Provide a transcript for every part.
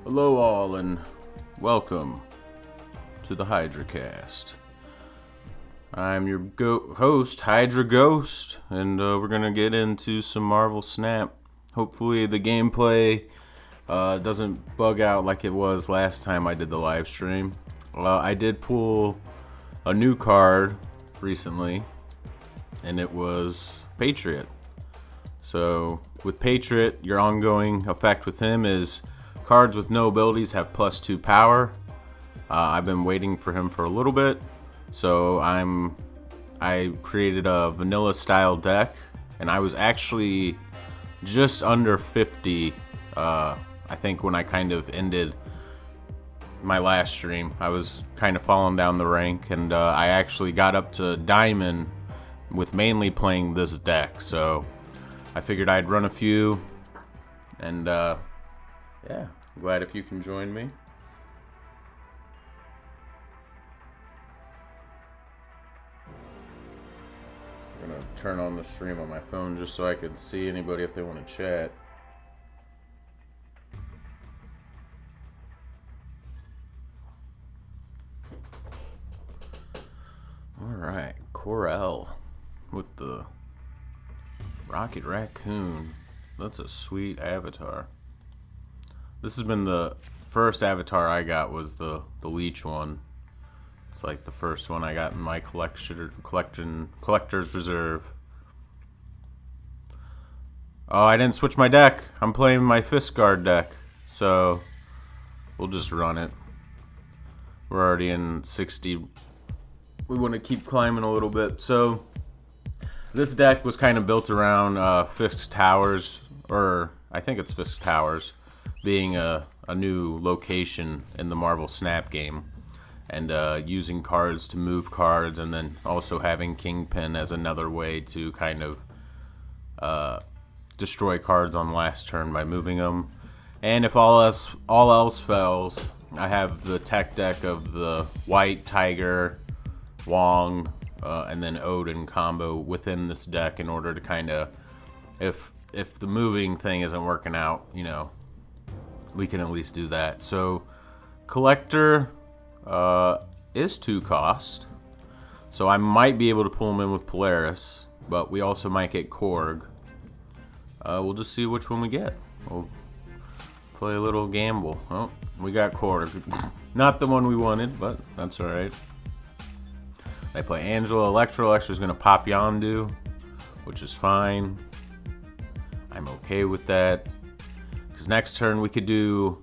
Hello all and welcome to the HydraCast. I'm your host, HydraGhost, and we're going to get into some Marvel Snap. Hopefully the gameplay doesn't bug out like it was last time I did the live stream. I did pull a new card recently, and it was Patriot. So with Patriot, your ongoing effect with him is cards with no abilities have +2 power. I've been waiting for him for a little bit, so I created a vanilla style deck, and I was actually just under 50. I think when I kind of ended my last stream, I was kind of falling down the rank, and I actually got up to Diamond with mainly playing this deck. So I figured I'd run a few, and yeah, glad if you can join me. I'm gonna turn on the stream on my phone just so I could see anybody if they want to chat. Alright, Corel with the Rocket Raccoon. That's a sweet avatar. This has been the first avatar I got, was the Leech one. It's like the first one I got in my collector's reserve. Oh, I didn't switch my deck. I'm playing my Fist Guard deck, so we'll just run it. We're already in 60. We want to keep climbing a little bit. So this deck was kind of built around Fisk Towers, or I think it's Fisk Towers, being a new location in the Marvel Snap game, and using cards to move cards, and then also having Kingpin as another way to kind of destroy cards on last turn by moving them. And if all else fails, I have the tech deck of the White Tiger, Wong, and then Odin combo within this deck in order to kind of, if the moving thing isn't working out, you know, we can at least do that. So Collector is 2 cost, so I might be able to pull him in with Polaris, but we also might get Korg. We'll just see which one we get. We'll play a little gamble. Oh, we got Korg. Not the one we wanted, but that's alright. I play Angela. Electra's going to pop Yondu, which is fine. I'm okay with that. Because next turn we could do...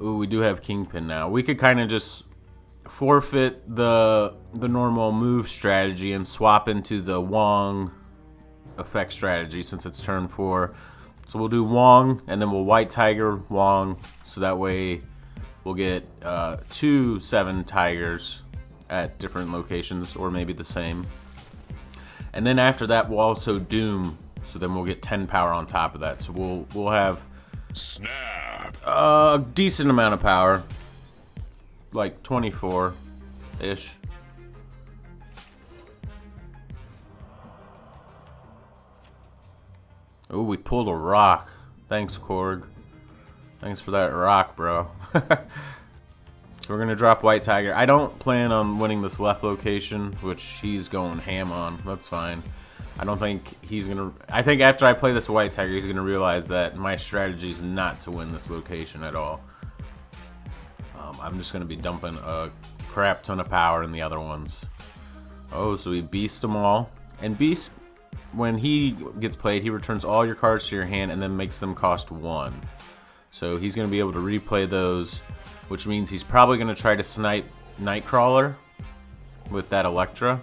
Ooh, we do have Kingpin now. We could kind of just forfeit the normal move strategy and swap into the Wong effect strategy since it's turn 4. So we'll do Wong, and then we'll White Tiger Wong, so that way we'll get 2 7 Tigers at different locations, or maybe the same. And then after that we'll also Doom, so then we'll get 10 power on top of that. So we'll have Snap, a decent amount of power, like 24-ish. Oh, we pulled a rock. Thanks, Korg. Thanks for that rock, bro. So we're going to drop White Tiger. I don't plan on winning this left location, which he's going ham on. That's fine. I don't think he's going to... I think after I play this White Tiger, he's going to realize that my strategy is not to win this location at all. I'm just going to be dumping a crap ton of power in the other ones. Oh, so we beast them all. And Beast, when he gets played, he returns all your cards to your hand and then makes them cost 1. So he's going to be able to replay those, which means he's probably going to try to snipe Nightcrawler with that Elektra.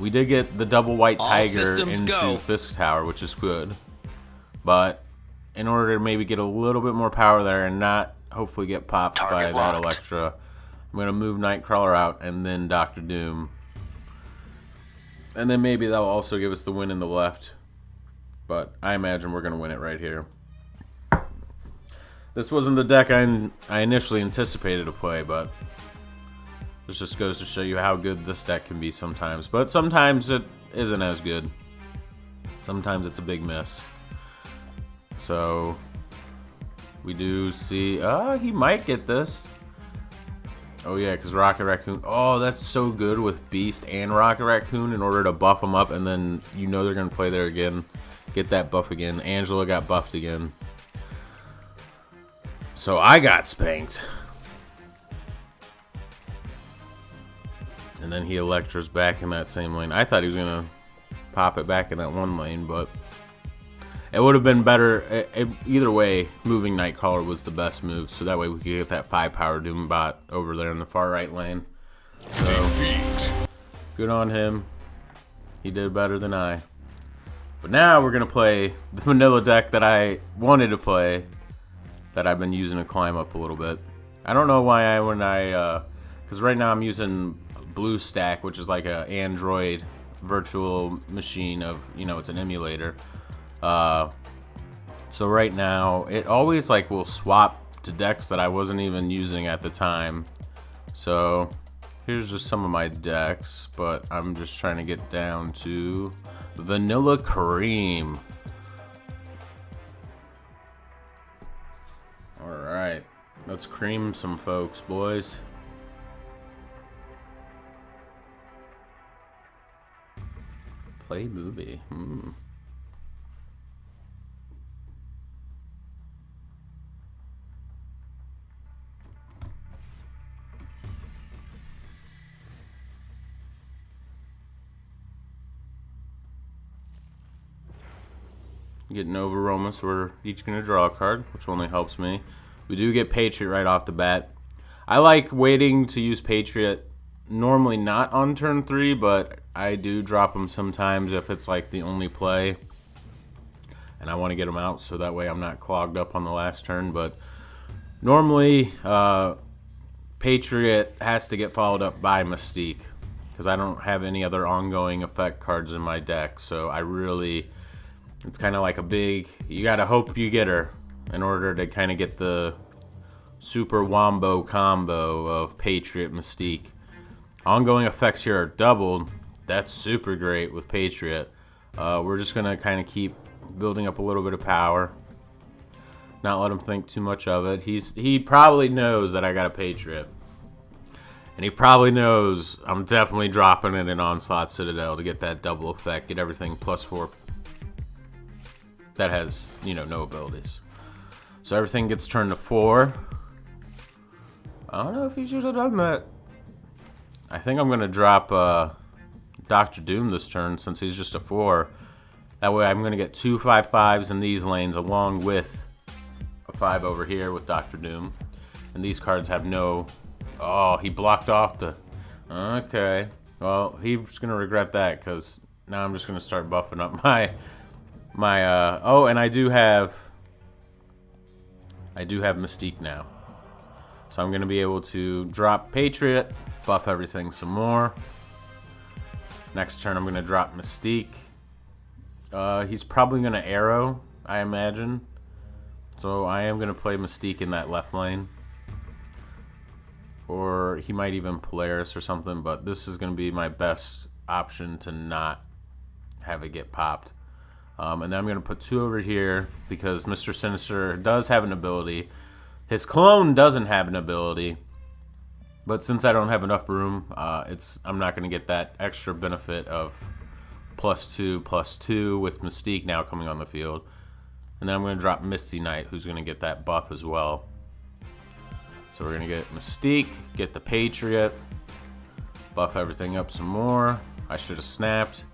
We did get the double White Tiger into Fisk Tower, which is good. But in order to maybe get a little bit more power there and not hopefully get popped by that Elektra, I'm going to move Nightcrawler out and then Dr. Doom. And then maybe that'll also give us the win in the left. But I imagine we're going to win it right here. This wasn't the deck I initially anticipated to play, but this just goes to show you how good this deck can be sometimes. But sometimes it isn't as good. Sometimes it's a big miss. So We do see, he might get this. Oh yeah, because Rocket Raccoon, oh, that's so good with Beast and Rocket Raccoon in order to buff them up, and then you know they're going to play there again. Get that buff again. Angela got buffed again. So I got spanked. And then he Electros back in that same lane. I thought he was going to pop it back in that one lane, but it would have been better. Either way, moving Nightcrawler was the best move, so that way we could get that 5-power Doom bot over there in the far right lane. So, defeat. Good on him. He did better than I. But now we're going to play the vanilla deck that I wanted to play, that I've been using to climb up a little bit. I don't know why because right now I'm using BlueStack, which is like a Android virtual machine of, it's an emulator. So right now it always like will swap to decks that I wasn't even using at the time. So here's just some of my decks, but I'm just trying to get down to Vanilla Cream. Alright, let's cream some folks, boys. Play movie. Get Nova Roma, so we're each going to draw a card, which only helps me. We do get Patriot right off the bat. I like waiting to use Patriot, normally not on turn 3, but I do drop them sometimes if it's like the only play. And I want to get them out so that way I'm not clogged up on the last turn. But normally, Patriot has to get followed up by Mystique, because I don't have any other ongoing effect cards in my deck. So I really... It's kind of like a big, you gotta hope you get her in order to kind of get the super wombo combo of Patriot Mystique. Ongoing effects here are doubled. That's super great with Patriot. We're just gonna kind of keep building up a little bit of power. Not let him think too much of it. He probably knows that I got a Patriot. And he probably knows I'm definitely dropping it in Onslaught Citadel to get that double effect, get everything +4. That has, no abilities. So everything gets turned to 4. I don't know if he should have done that. I think I'm going to drop Dr. Doom this turn since he's just a 4. That way I'm going to get 2 5/5s in these lanes along with a 5 over here with Dr. Doom. And these cards have no... Oh, he blocked off the... Okay. Well, he's going to regret that because now I'm just going to start buffing up my oh, and I do have Mystique now. So I'm going to be able to drop Patriot, buff everything some more. Next turn I'm going to drop Mystique. He's probably going to Arrow, I imagine. So I am going to play Mystique in that left lane. Or he might even Polaris or something, but this is going to be my best option to not have it get popped. And then I'm going to put 2 over here because Mr. Sinister does have an ability. His clone doesn't have an ability. But since I don't have enough room, I'm not going to get that extra benefit of +2/+2 with Mystique now coming on the field. And then I'm going to drop Misty Knight, who's going to get that buff as well. So we're going to get Mystique, get the Patriot, buff everything up some more. I should have snapped.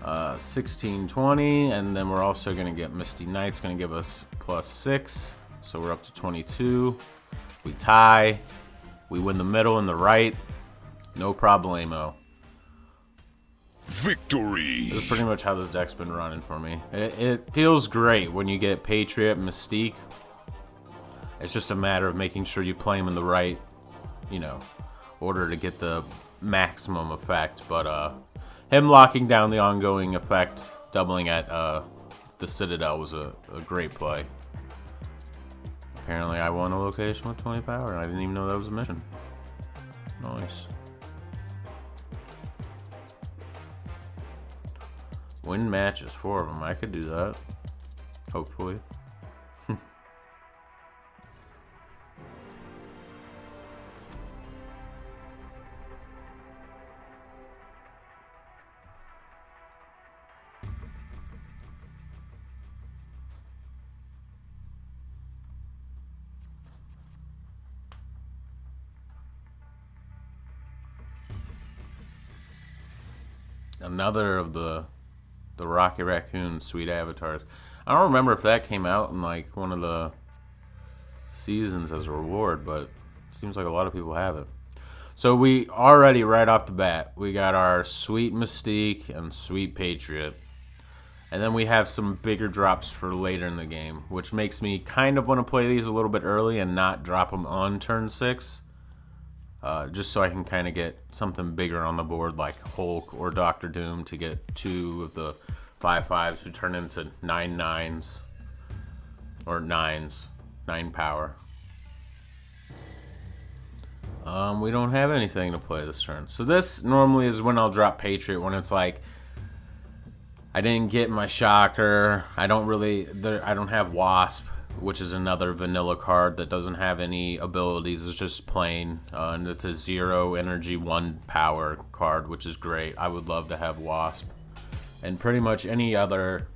16/20, and then we're also going to get Misty Knight's going to give us +6, so we're up to 22. We tie, we win the middle and the right, no problemo. Victory! This is pretty much how this deck's been running for me. It feels great when you get Patriot, Mystique. It's just a matter of making sure you play them in the right, order to get the maximum effect, but him locking down the ongoing effect, doubling at the Citadel was a great play. Apparently I won a location with 20 power, and I didn't even know that was a mission. Nice. Win matches, 4 of them. I could do that. Hopefully. another of the Rocket Raccoon sweet avatars. I don't remember if that came out in like one of the seasons as a reward, but it seems like a lot of people have it. So we already, right off the bat, we got our Sweet Mystique and Sweet Patriot. And then we have some bigger drops for later in the game, which makes me kind of want to play these a little bit early and not drop them on turn 6. Just so I can kind of get something bigger on the board like Hulk or Dr. Doom to get 2 of the 5/5s who turn into 9/9s. Or 9s. 9 power. We don't have anything to play this turn. So this normally is when I'll drop Patriot, when it's like I didn't get my Shocker. I don't have Wasp, which is another vanilla card that doesn't have any abilities. It's just plain, and it's a 0 energy 1 power card, which is great. I would love to have Wasp, and pretty much any other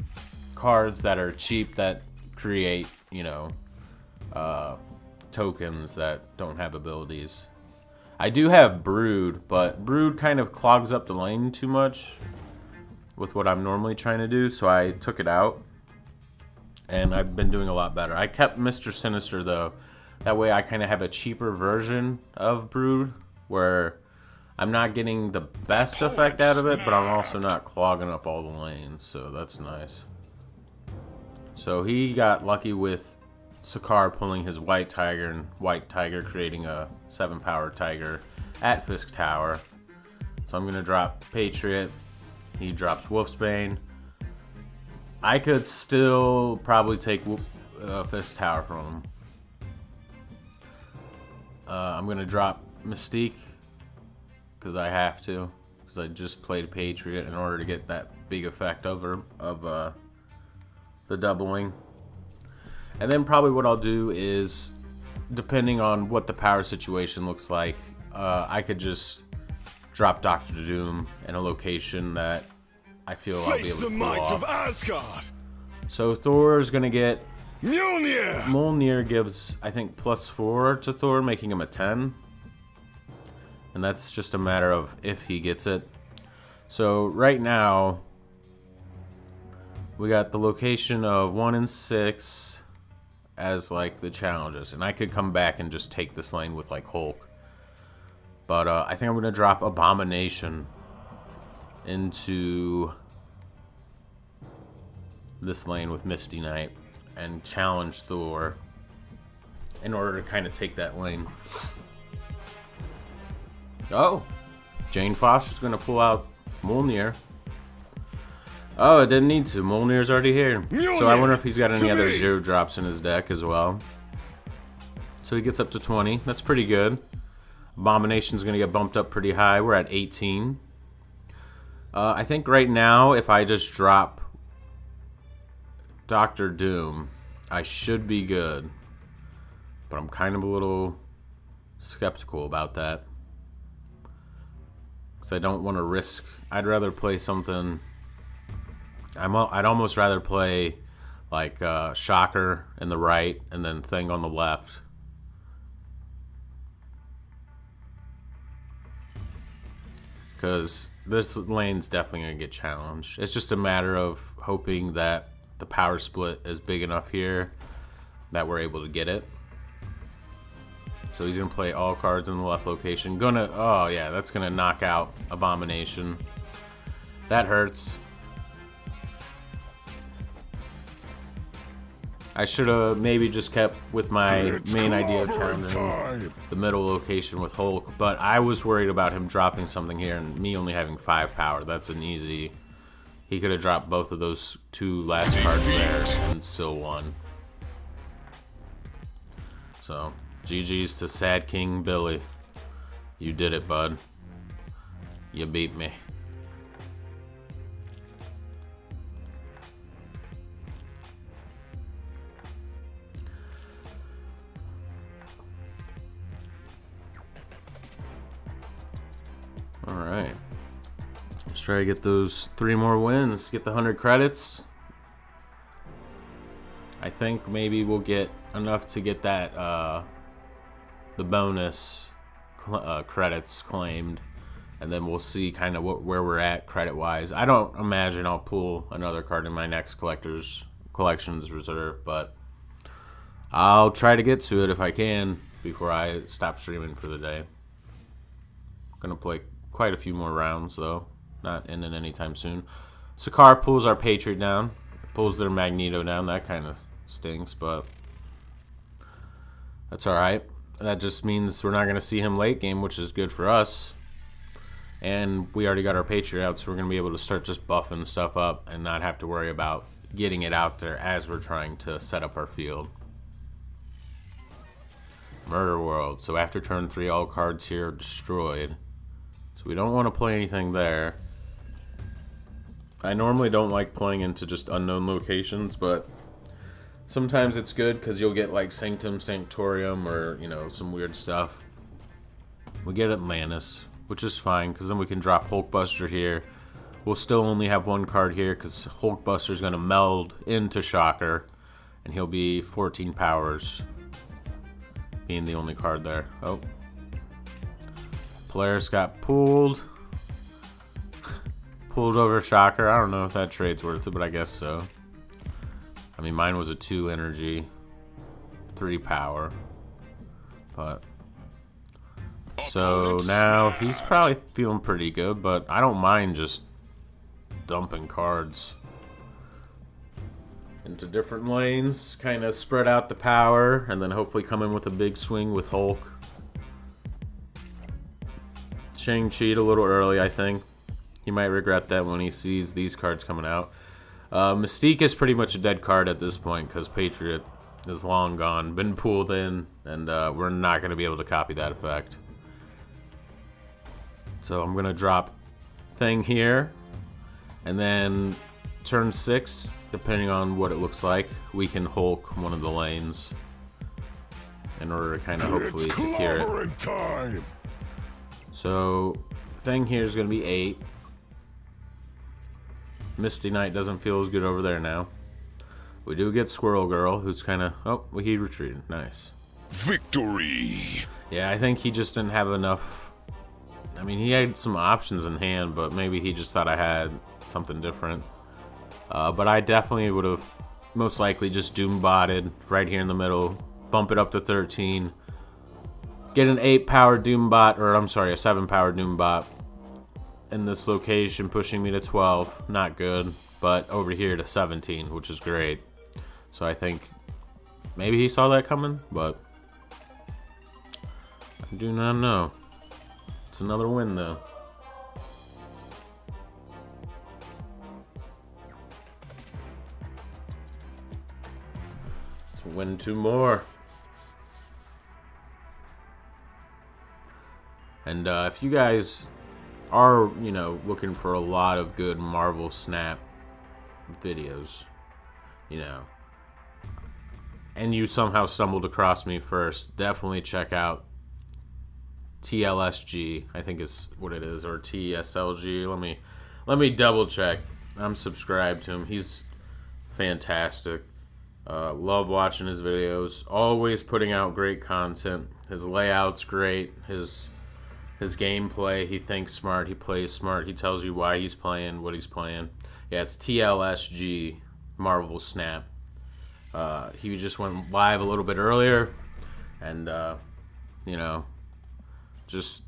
cards that are cheap that create, you know, tokens that don't have abilities. I do have Brood, but Brood kind of clogs up the lane too much with what I'm normally trying to do, so I took it out, and I've been doing a lot better. I kept Mr. Sinister, though. That way I kind of have a cheaper version of Brood, where I'm not getting the best effect out of it, but I'm also not clogging up all the lanes, so that's nice. So he got lucky with Sakaar pulling his White Tiger, and White Tiger creating a 7-power Tiger at Fisk Tower. So I'm going to drop Patriot. He drops Wolfsbane. I could still probably take Fisk Tower from him. I'm going to drop Mystique because I have to. Because I just played Patriot in order to get that big effect of the doubling. And then probably what I'll do is, depending on what the power situation looks like, I could just drop Dr. Doom in a location that I feel I'll be able to pull off. Of Asgard. So Thor's gonna get Mjolnir. Mjolnir gives, I think, +4 to Thor, making him a 10. And that's just a matter of if he gets it. So right now, we got the location of 1 and 6 as like the challenges, and I could come back and just take this lane with like Hulk. But I think I'm gonna drop Abomination into this lane with Misty Knight and challenge Thor in order to kind of take that lane. Oh, Jane Foster's gonna pull out Mjolnir. Oh, it didn't need to. Mjolnir's already here. So I wonder if he's got any other 0 drops in his deck as well. So he gets up to 20. That's pretty good. Abomination's going to get bumped up pretty high. We're at 18. I think right now, if I just drop Dr. Doom, I should be good. But I'm kind of a little skeptical about that. Because I don't want to risk... I'd rather play something... I'd almost rather play like Shocker in the right and then Thing on the left. Because this lane's definitely going to get challenged. It's just a matter of hoping that the power split is big enough here that we're able to get it. So he's going to play all cards in the left location. Oh yeah, that's going to knock out Abomination. That hurts. I should have maybe just kept with my main idea of challenging the middle location with Hulk, but I was worried about him dropping something here and me only having 5 power. That's an easy... He could have dropped both of those 2 last cards there and still won. So, GG's to Sad King Billy. You did it, bud. You beat me. Alright. Let's try to get those 3 more wins. Get the 100 credits. I think maybe we'll get enough to get that, the bonus credits claimed. and then we'll see kind of where we're at credit-wise. I don't imagine I'll pull another card in my next collections reserve, but I'll try to get to it if I can before I stop streaming for the day. Gonna play quite a few more rounds though, not ending anytime soon. Sakar pulls our Patriot down, pulls their Magneto down. That kind of stinks, but that's alright. That just means we're not gonna see him late game, which is good for us. And we already got our Patriot out, so we're gonna be able to start just buffing stuff up and not have to worry about getting it out there as we're trying to set up our field. Murder World. So after turn 3, all cards here are destroyed. So we don't want to play anything there. I normally don't like playing into just unknown locations, but sometimes it's good because you'll get like Sanctum Sanctorium or, you know, some weird stuff. We get Atlantis, which is fine because then we can drop Hulkbuster here. We'll still only have one card here because Hulkbuster's going to meld into Shocker, and he'll be 14 powers, being the only card there. Oh. Polaris got pulled. Pulled over Shocker. I don't know if that trade's worth it, but I guess so. I mean, mine was a 2 energy, 3 power. But so now he's probably feeling pretty good, but I don't mind just dumping cards into different lanes, kind of spread out the power, and then hopefully come in with a big swing with Hulk. Shang-Chi a little early, I think. He might regret that when he sees these cards coming out. Mystique is pretty much a dead card at this point because Patriot is long gone, been pulled in, and we're not going to be able to copy that effect. So I'm going to drop Thing here, and then turn 6, depending on what it looks like, we can Hulk one of the lanes in order to kind of hopefully secure it. Time. So Thing here is going to be 8. Misty Knight doesn't feel as good over there now. We do get Squirrel Girl, who's kind of... Oh, well, he retreated. Nice. Victory! Yeah, I think he just didn't have enough... I mean, he had some options in hand, but maybe he just thought I had something different. But I definitely would have most likely just Doom-botted right here in the middle, bump it up to 13, get an 8-power Doom-bot, or I'm sorry, a 7-power Doom-bot in this location, pushing me to 12. Not good, but over here to 17, which is great. So I think maybe he saw that coming, but I do not know. It's another win, though. Let's win 2 more. And if you guys are, you know, looking for a lot of good Marvel Snap videos, you know, and you somehow stumbled across me first, definitely check out TLSG, I think is what it is, or TSLG. Let me double check. I'm subscribed to him. He's fantastic. Love watching his videos. Always putting out great content. His layout's great. His gameplay, he thinks smart, he plays smart, he tells you why he's playing, what he's playing. Yeah, it's TLSG, Marvel Snap. He just went live a little bit earlier, and, you know, just,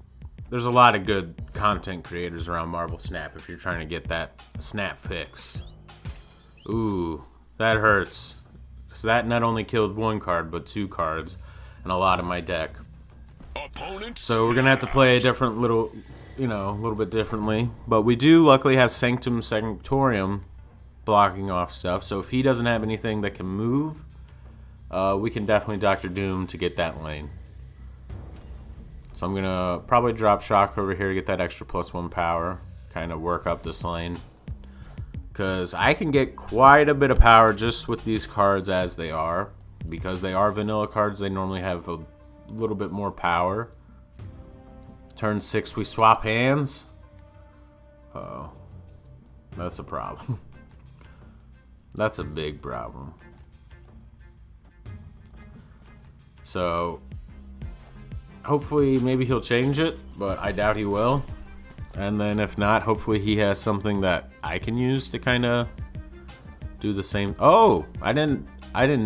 there's a lot of good content creators around Marvel Snap if you're trying to get that snap fix. Ooh, that hurts. Because that not only killed 1 card, but 2 cards, and a lot of my deck. So we're gonna have to play a different little, you know, a little bit differently. But we do luckily have Sanctum Sanctorium blocking off stuff. So if he doesn't have anything that can move, we can definitely Dr. Doom to get that lane. So I'm gonna probably drop Shock over here to get that extra +1 power, kind of work up this lane. Because I can get quite a bit of power just with these cards as they are. Because they are vanilla cards, they normally have a little bit more power. Turn 6, we swap hands. Uh-oh. That's a problem. That's a big problem. So, hopefully, maybe he'll change it, but I doubt he will. And then if not, hopefully he has something that I can use to kind of do the same. Oh, I didn't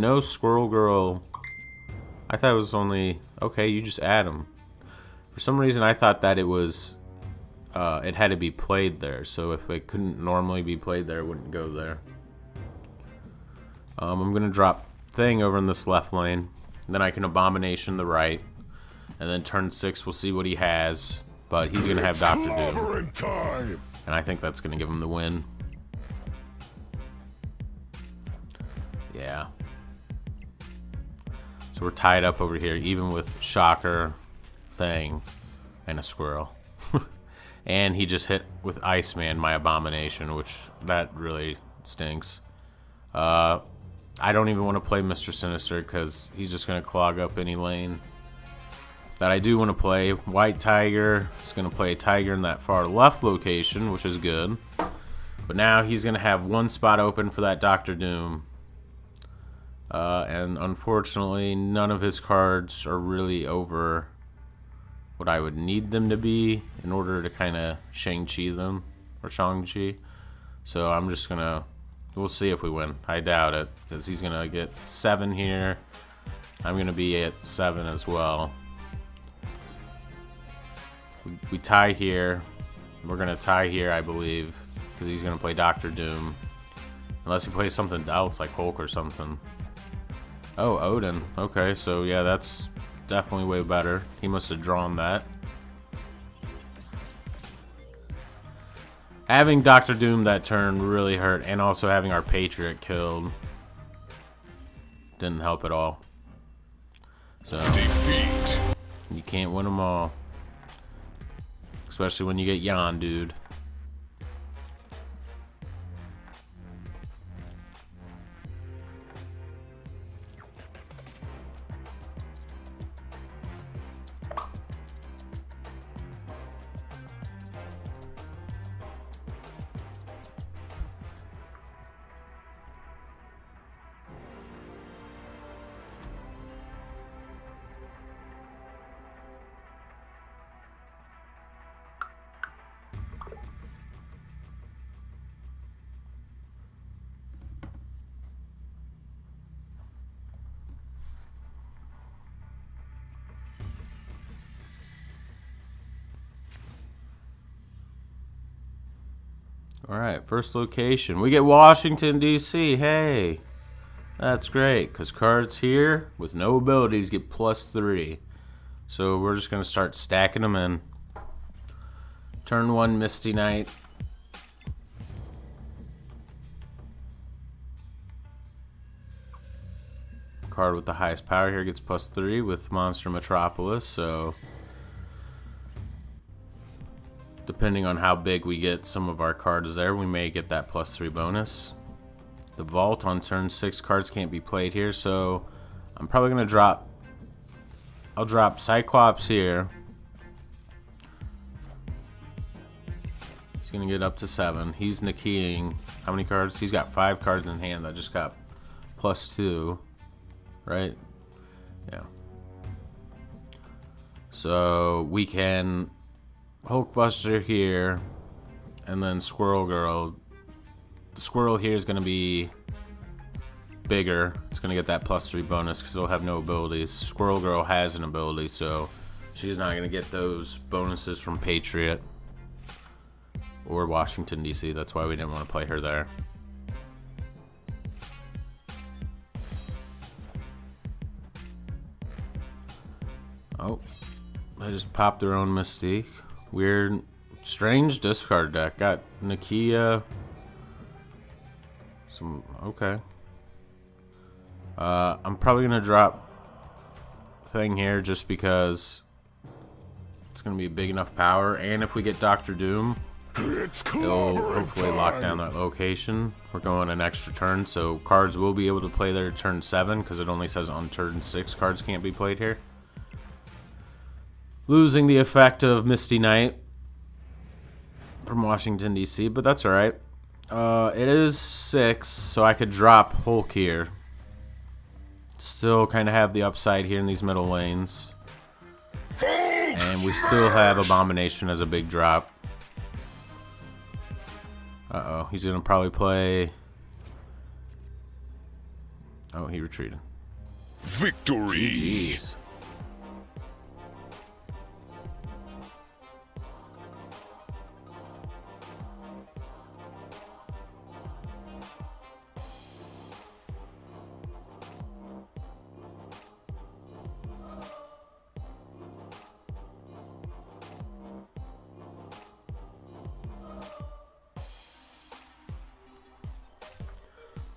know Squirrel Girl. I thought it was only, okay, you just add them. For some reason I thought that it was it had to be played there, so if it couldn't normally be played there, it wouldn't go there. I'm gonna drop Thing over in this left lane, then I can Abomination the right, and then turn 6 we'll see what he has, but he's gonna have Dr. Doom, and I think that's gonna give him the win. Yeah. So we're tied up over here, even with Shocker, Thing, and a Squirrel. And he just hit with Iceman, my Abomination, which that really stinks. I don't even want to play Mr. Sinister because he's just going to clog up any lane that I do want to play. White Tiger is going to play a Tiger in that far left location, which is good. But now he's going to have one spot open for that Dr. Doom. And unfortunately, none of his cards are really over what I would need them to be in order to kind of Shang-Chi them, or Shang-Chi. So I'm just going to, we'll see if we win. I doubt it, because he's going to get 7 here. I'm going to be at 7 as well. We tie here. We're going to tie here, I believe, because he's going to play Dr. Doom. Unless he plays something else, like Hulk or something. Oh, Odin. Okay, so yeah, that's definitely way better. He must have drawn that. Having Dr. Doom that turn really hurt, and also having our Patriot killed didn't help at all. So defeat. You can't win them all, especially when you get Yan, dude. Alright, first location. We get Washington, D.C. Hey, that's great, because cards here with no abilities get +3. So we're just going to start stacking them in. Turn 1, Misty Knight. Card with the highest power here gets +3 with Monster Metropolis, so depending on how big we get some of our cards there, we may get that +3 bonus. The Vault on turn 6, cards can't be played here, so I'm probably going to drop, I'll drop Cyclops here. He's going to get up to 7. He's Nikiing how many cards? He's got 5 cards in hand. I just got +2, right? Yeah. So we can Hulkbuster here, and then Squirrel Girl. The Squirrel here is going to be bigger. It's going to get that +3 bonus because it'll have no abilities. Squirrel Girl has an ability, so she's not going to get those bonuses from Patriot or Washington, D.C. That's why we didn't want to play her there. Oh, they just popped their own Mystique. Weird, strange discard deck. Got Nakia. Some, okay. I'm probably gonna drop Thing here just because it's gonna be big enough power, and if we get Dr. Doom, it'll hopefully lock down that location. We're going an extra turn, so cards will be able to play their turn 7 because it only says on turn 6 cards can't be played here. Losing the effect of Misty Knight from Washington, D.C., but that's alright. It is 6, so I could drop Hulk here. Still kind of have the upside here in these middle lanes. And we still have Abomination as a big drop. Uh-oh, he's gonna probably play... Oh, he retreated. Victory! Jeez.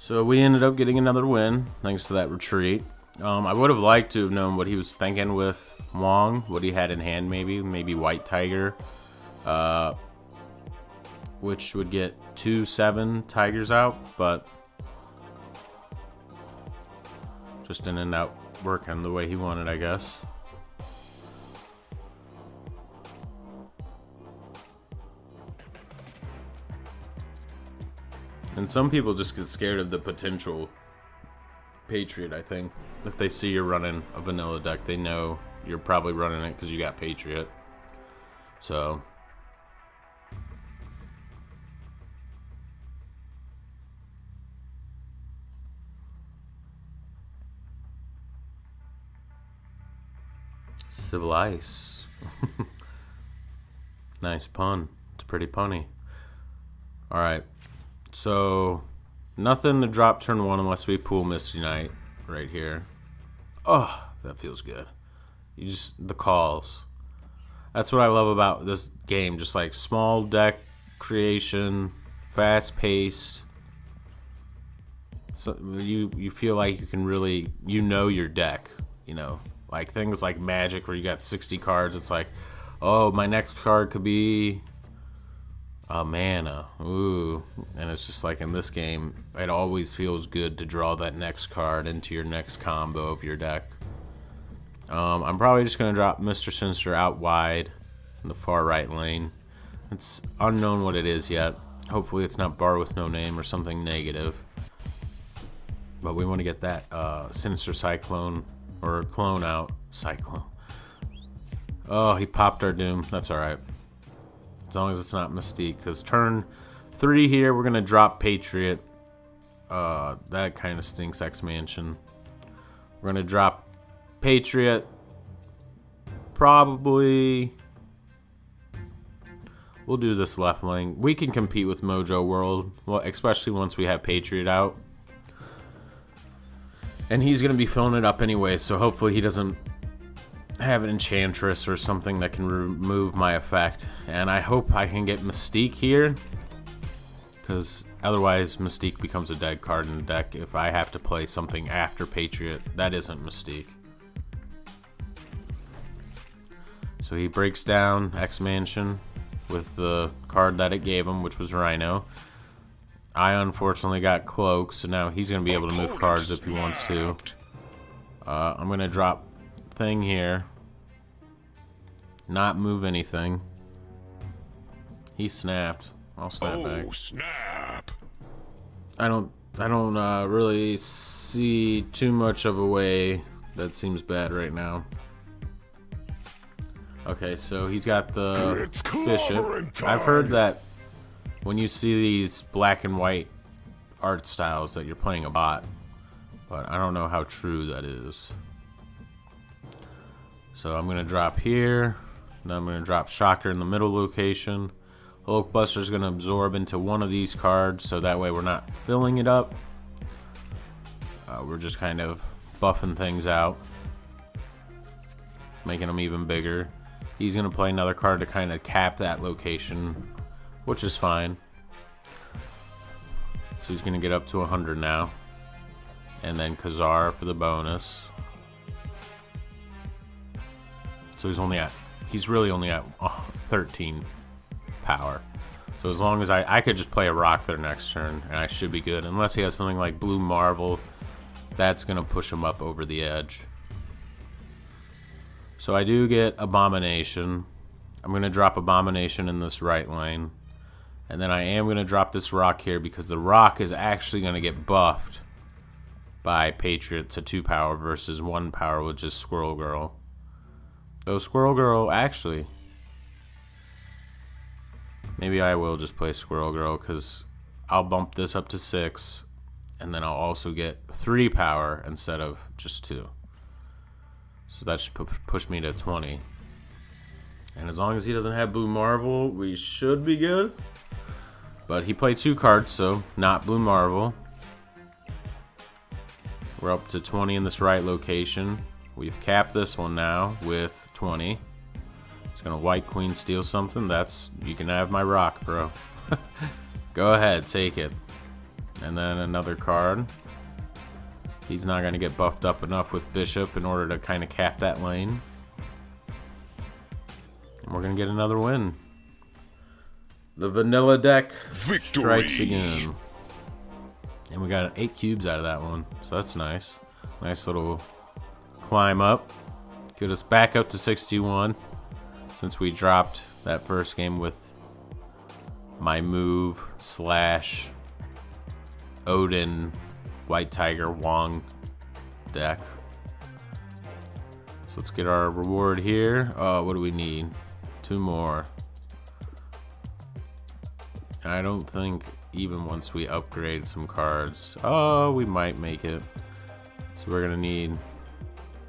So we ended up getting another win thanks to that retreat. I would have liked to have known what he was thinking with Wong, what he had in hand, maybe White Tiger, which would get 2/7 Tigers out, but just didn't out working the way he wanted, I guess. And some people just get scared of the potential Patriot, I think. If they see you're running a vanilla deck, they know you're probably running it because you got Patriot. So... Civil Ice. Nice pun. It's pretty punny. Alright. So, nothing to drop turn 1 unless we pull Misty Knight right here. Oh, that feels good. The calls. That's what I love about this game. Just like small deck creation, fast pace. So you feel like you can really, your deck, Like things like Magic where you got 60 cards. It's like, oh, my next card could be a mana. Ooh. And it's just like in this game, it always feels good to draw that next card into your next combo of your deck. I'm probably just going to drop Mr. Sinister out wide in the far right lane. It's unknown what it is yet. Hopefully it's not Bar with No Name or something negative. But we want to get that Sinister Cyclone or clone out. Cyclone. Oh, he popped our Doom. That's alright. As long as it's not Mystique. Because turn 3 here, we're going to drop Patriot. That kind of stinks, X-Mansion. We're going to drop Patriot. Probably... We'll do this left lane. We can compete with Mojo World. Well, especially once we have Patriot out. And he's going to be filling it up anyway, so hopefully he doesn't have an Enchantress or something that can remove my effect. And I hope I can get Mystique here, because otherwise Mystique becomes a dead card in the deck if I have to play something after Patriot that isn't Mystique. So he breaks down X-Mansion with the card that it gave him, which was Rhino. I unfortunately got Cloak, so now he's going to be able to move cards if he wants to. I'm going to drop Thing here. Not move anything. He snapped. I'll snap back. Oh, snap! I don't really see too much of a way that seems bad right now. Okay, so he's got the Bishop. I've heard that when you see these black and white art styles that you're playing a bot, but I don't know how true that is. So I'm going to drop here, then I'm going to drop Shocker in the middle location. Hulkbuster is going to absorb into one of these cards, so that way we're not filling it up. We're just kind of buffing things out, making them even bigger. He's going to play another card to kind of cap that location, which is fine. So he's going to get up to 100 now. And then Khazar for the bonus. So he's really only at 13 power. So as long as I could just play a rock there next turn, and I should be good. Unless he has something like Blue Marvel, that's going to push him up over the edge. So I do get Abomination. I'm going to drop Abomination in this right lane. And then I am going to drop this rock here because the rock is actually going to get buffed by Patriot to 2 power versus 1 power with just Squirrel Girl. Though Squirrel Girl, actually, maybe I will just play Squirrel Girl because I'll bump this up to 6, and then I'll also get 3 power instead of just 2. So that should push me to 20. And as long as he doesn't have Blue Marvel, we should be good. But he played 2 cards, so not Blue Marvel. We're up to 20 in this right location. We've capped this one now with 20. It's gonna White Queen steal something. You can have my rock, bro. Go ahead, take it. And then another card. He's not gonna get buffed up enough with Bishop in order to kind of cap that lane. And we're gonna get another win. The vanilla deck strikes again. And we got 8 cubes out of that one, so that's nice. Nice little climb up. Get us back up to 61 since we dropped that first game with my move / Odin White Tiger Wong deck. So let's get our reward here. What do we need? 2 more. I don't think even once we upgrade some cards. Oh, we might make it. So we're gonna need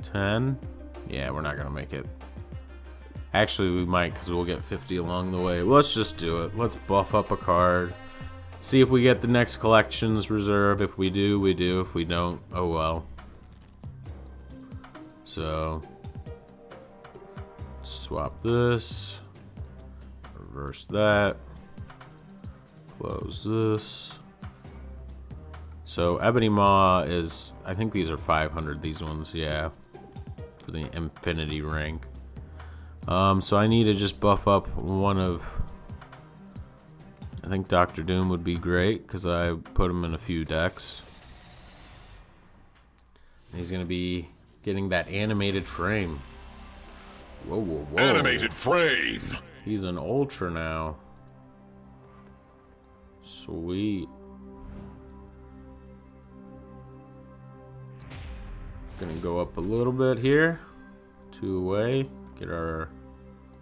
10. Yeah, we're not gonna make it. Actually, we might, because we'll get 50 along the way. Well, let's just do it. Let's buff up a card. See if we get the next collections reserve. If we do, we do. If we don't, oh well. So, swap this. Reverse that. Close this. So, Ebony Maw is, I think these are 500, these ones, yeah. For the Infinity rank. So I need to just buff up one of, I think Dr. Doom would be great because I put him in a few decks. And he's going to be getting that animated frame. Whoa, whoa, whoa. Animated frame. He's an ultra now. Sweet. Gonna go up a little bit here. 2 away. Get our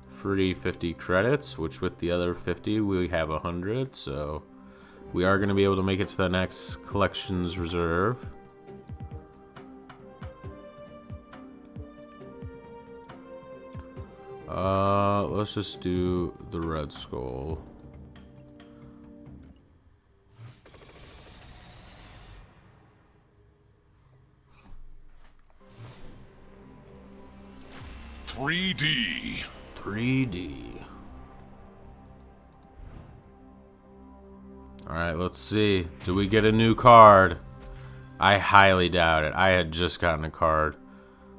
free 50 credits, which with the other 50 we have 100, so we are going to be able to make it to the next collections reserve. Let's just do the Red Skull. $3D. Alright, let's see. Do we get a new card? I highly doubt it. I had just gotten a card.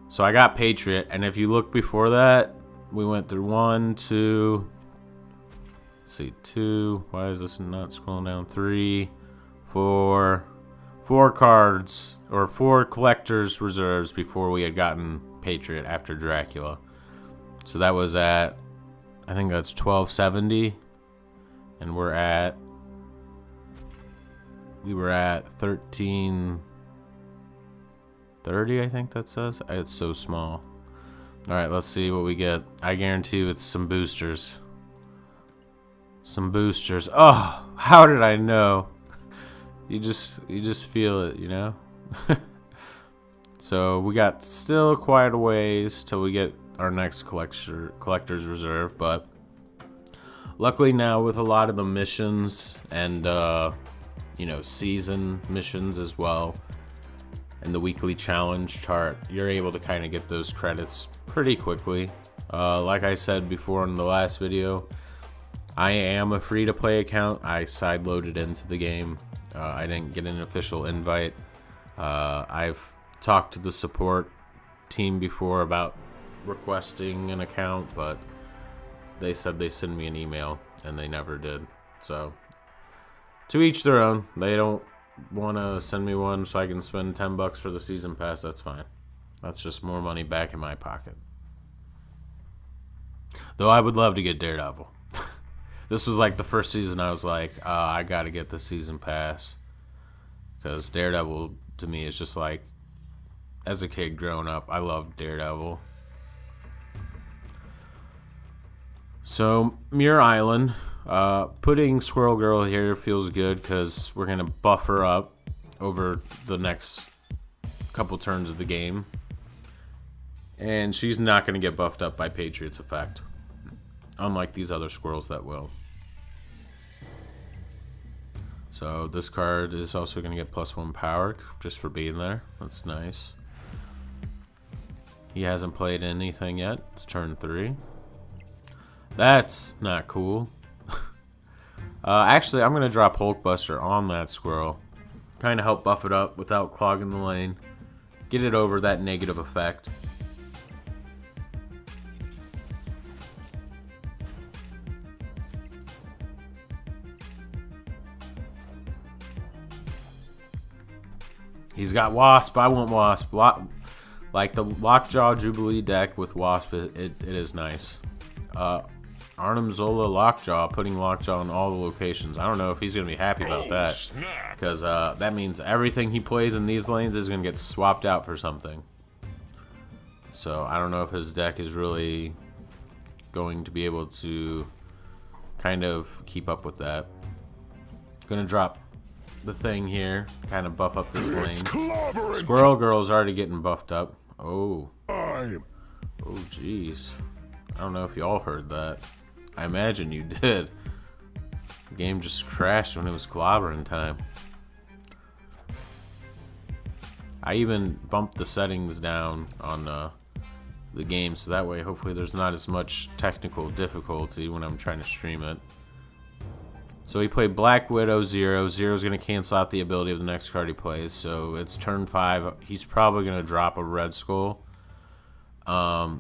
So I got Patriot, and if you look before that, we went through 1, 2. Let's see, 2. Why is this not scrolling down? 3, 4. 4 cards, or 4 collector's reserves before we had gotten Patriot after Dracula. So that was at, I think that's 1270, and we were at 1330, I think that says. It's so small. All right, let's see what we get. I guarantee you it's some boosters. Some boosters. Oh, how did I know? You just feel it, you know? So we got still quite a ways till we get our next collector's reserve, but luckily now with a lot of the missions and you know, season missions as well, and the weekly challenge chart, you're able to kind of get those credits pretty quickly. Like I said before in the last video, I am a free-to-play account. I sideloaded into the game. I didn't get an official invite. I've talked to the support team before about requesting an account, but they said they send me an email, and they never did. So, to each their own. They don't want to send me one so I can spend $10 for the season pass. That's fine. That's just more money back in my pocket. Though I would love to get Daredevil. This was like the first season I was like, I gotta get the season pass. Because Daredevil, to me, is just like, as a kid growing up, I loved Daredevil. So, Muir Island. Putting Squirrel Girl here feels good because we're going to buff her up over the next couple turns of the game. And she's not going to get buffed up by Patriot's effect, unlike these other squirrels that will. So this card is also going to get +1 power just for being there. That's nice. He hasn't played anything yet. It's turn 3. That's not cool. Actually, I'm going to drop Hulkbuster on that squirrel. Kind of help buff it up without clogging the lane. Get it over that negative effect. He's got Wasp. I want Wasp. Like the Lockjaw Jubilee deck with Wasp, it is nice. Arnim Zola Lockjaw, putting Lockjaw in all the locations. I don't know if he's going to be happy about that. Because that means everything he plays in these lanes is going to get swapped out for something. So I don't know if his deck is really going to be able to kind of keep up with that. Gonna drop the thing here, kind of buff up this lane. Squirrel Girl's already getting buffed up. Oh. Oh, jeez. I don't know if y'all heard that. I imagine you did. The game just crashed when it was clobbering time. I even bumped the settings down on the game, so that way hopefully there's not as much technical difficulty when I'm trying to stream it. So he played Black Widow 0. 0's going to cancel out the ability of the next card he plays. So it's turn 5. He's probably going to drop a Red Skull. I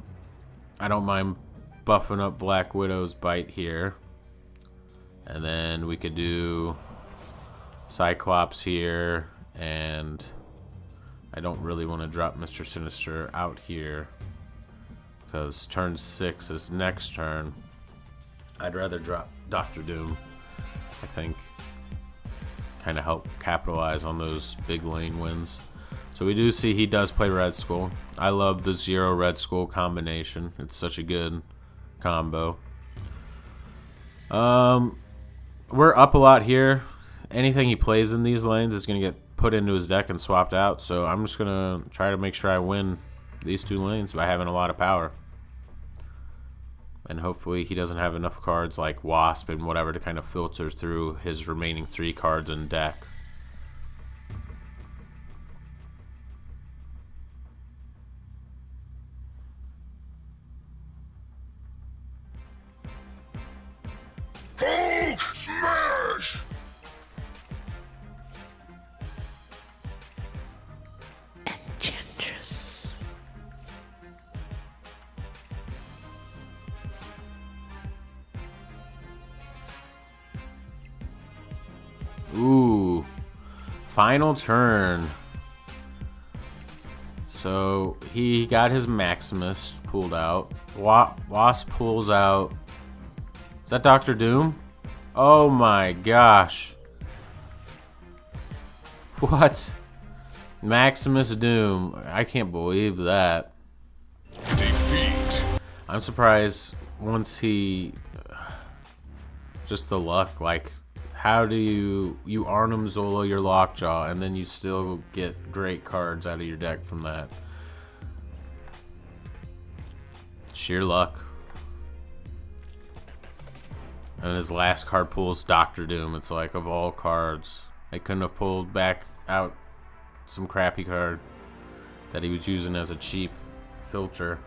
don't mind buffing up Black Widow's bite here. And then we could do Cyclops here. And I don't really want to drop Mr. Sinister out here, because turn 6 is next turn. I'd rather drop Dr. Doom. I think kind of help capitalize on those big lane wins. So we do see he does play Red Skull. I love the 0 Red Skull combination. It's such a good combo. We're up a lot here. Anything he plays in these lanes is going to get put into his deck and swapped out. So I'm just going to try to make sure I win these 2 lanes by having a lot of power. And hopefully he doesn't have enough cards like Wasp and whatever to kind of filter through his remaining 3 cards in deck. Hulk smash! Enchantress. Ooh. Final turn. So he got his Maximus pulled out. Wasp pulls out. Is that Dr. Doom? Oh my gosh. What? Maximus Doom. I can't believe that. Defeat. I'm surprised once he... Just the luck. Like, how do you Arnim Zola your Lockjaw and then you still get great cards out of your deck from that? Sheer luck. And his last card pulls Dr. Doom. It's like, of all cards, they couldn't have pulled back out some crappy card that he was using as a cheap filter.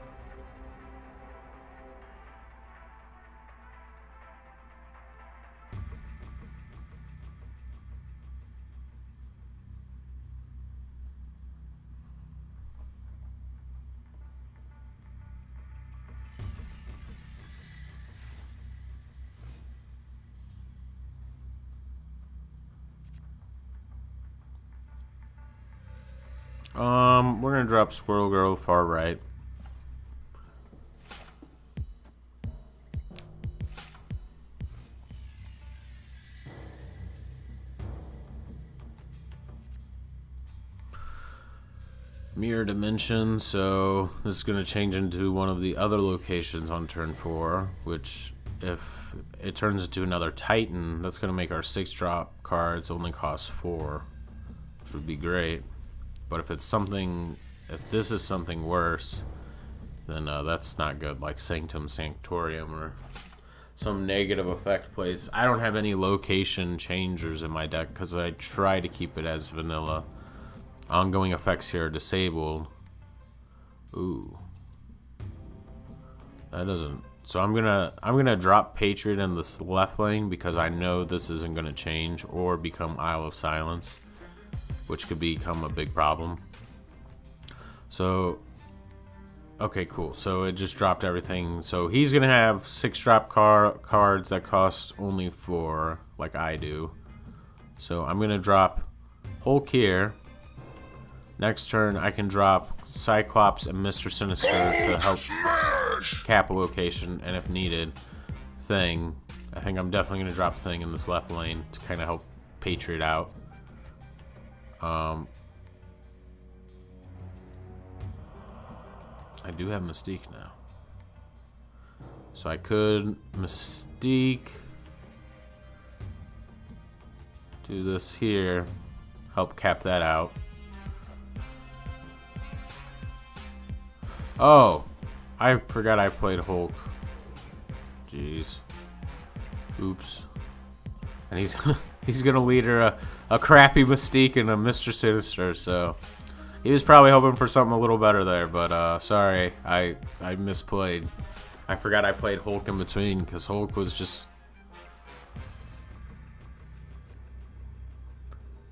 We're gonna drop Squirrel Girl far right. Mirror Dimension, so this is gonna change into one of the other locations on turn 4, which if it turns into another Titan, that's going to make our 6-drop cards only cost 4, which would be great. But if it's something, if this is something worse, then that's not good, like Sanctum Sanctorium or some negative effect place. I don't have any location changers in my deck because I try to keep it as vanilla. Ongoing effects here are disabled. Ooh. That doesn't... So I'm gonna drop Patriot in this left lane because I know this isn't gonna change or become Isle of Silence, which could become a big problem. So, okay, cool. So it just dropped everything. So he's gonna have 6-drop cards that cost only 4, like I do. So I'm gonna drop Hulk here. Next turn, I can drop Cyclops and Mr. Sinister to help cap a location, and if needed, Thing. I think I'm definitely going to drop Thing in this left lane to kind of help Patriot out. I do have Mystique now. So I could Mystique, do this here, help cap that out. Oh, I forgot I played Hulk. Jeez. Oops. And he's gonna lead her a crappy Mystique and a Mr. Sinister, so he was probably hoping for something a little better there, but sorry, I misplayed. I forgot I played Hulk in between because Hulk was just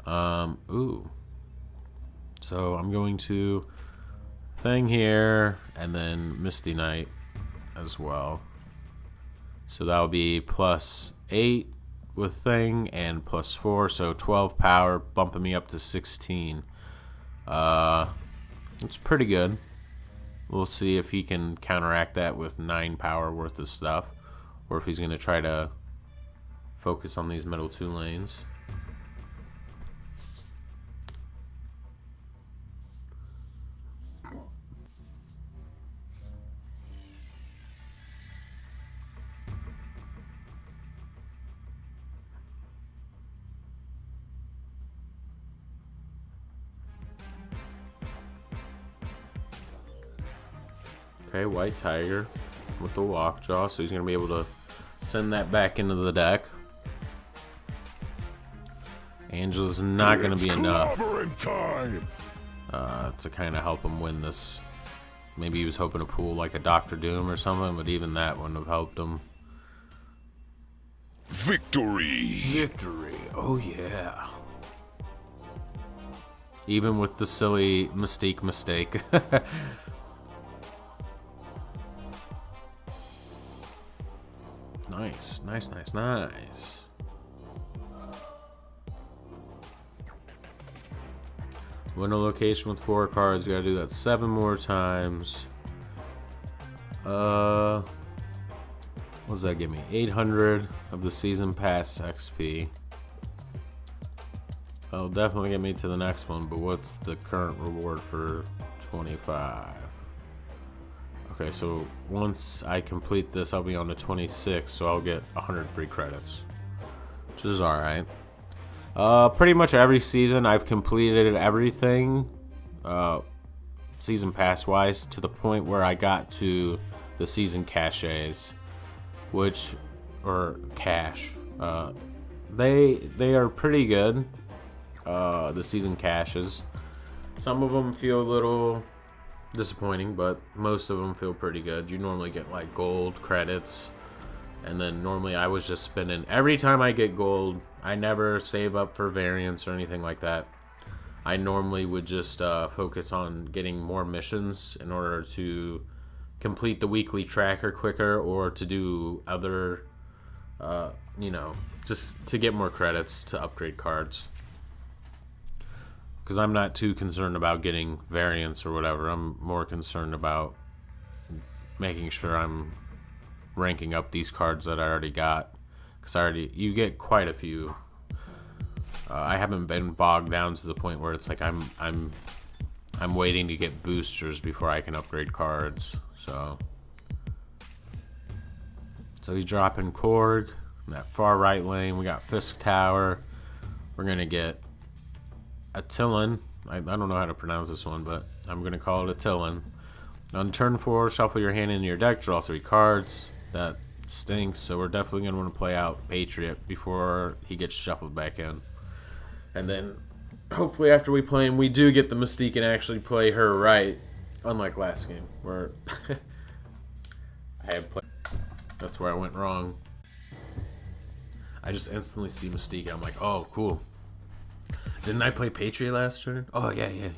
ooh. So I'm going to Thing here, and then Misty Knight as well. So that'll be +8 with Thing and +4, so 12 power, bumping me up to 16. It's pretty good. We'll see if he can counteract that with 9 power worth of stuff, or if he's going to try to focus on these middle 2 lanes. Okay, White Tiger with the Lockjaw, so he's going to be able to send that back into the deck. Angela's not going to be enough to kind of help him win this. Maybe he was hoping to pull like a Doctor Doom or something, but even that wouldn't have helped him. Victory! Victory! Oh yeah. Even with the silly Mystique mistake. Nice, nice, nice, nice. Win a location with 4 cards. You gotta do that 7 more times. What does that give me? 800 of the season pass XP. That'll definitely get me to the next one, but what's the current reward for 25? Okay, so once I complete this, I'll be on to 26, so I'll get 100 free credits, which is alright. Pretty much every season I've completed everything, season pass-wise, to the point where I got to the season caches, which, or cash, they are pretty good, the season caches. Some of them feel a little disappointing, but most of them feel pretty good. You normally get like gold credits, and then normally I was just spending every time I get gold. I never save up for variants or anything like that. I normally would just focus on getting more missions in order to complete the weekly tracker quicker, or to do other you know, just to get more credits to upgrade cards. Because I'm not too concerned about getting variants or whatever. I'm more concerned about making sure I'm ranking up these cards that I already got. Because you get quite a few. I haven't been bogged down to the point where it's like I'm waiting to get boosters before I can upgrade cards. So So he's dropping Korg in that far right lane. We got Fisk Tower. We're going to get Attilan. I don't know how to pronounce this one, but I'm going to call it Attilan. On turn 4, shuffle your hand into your deck, draw 3 cards. That stinks, so we're definitely going to want to play out Patriot before he gets shuffled back in. And then, hopefully after we play him, we do get the Mystique and actually play her right. Unlike last game, where I had played. That's where I went wrong. I just instantly see Mystique, and I'm like, oh, cool. Didn't I play Patriot last turn? Oh, yeah.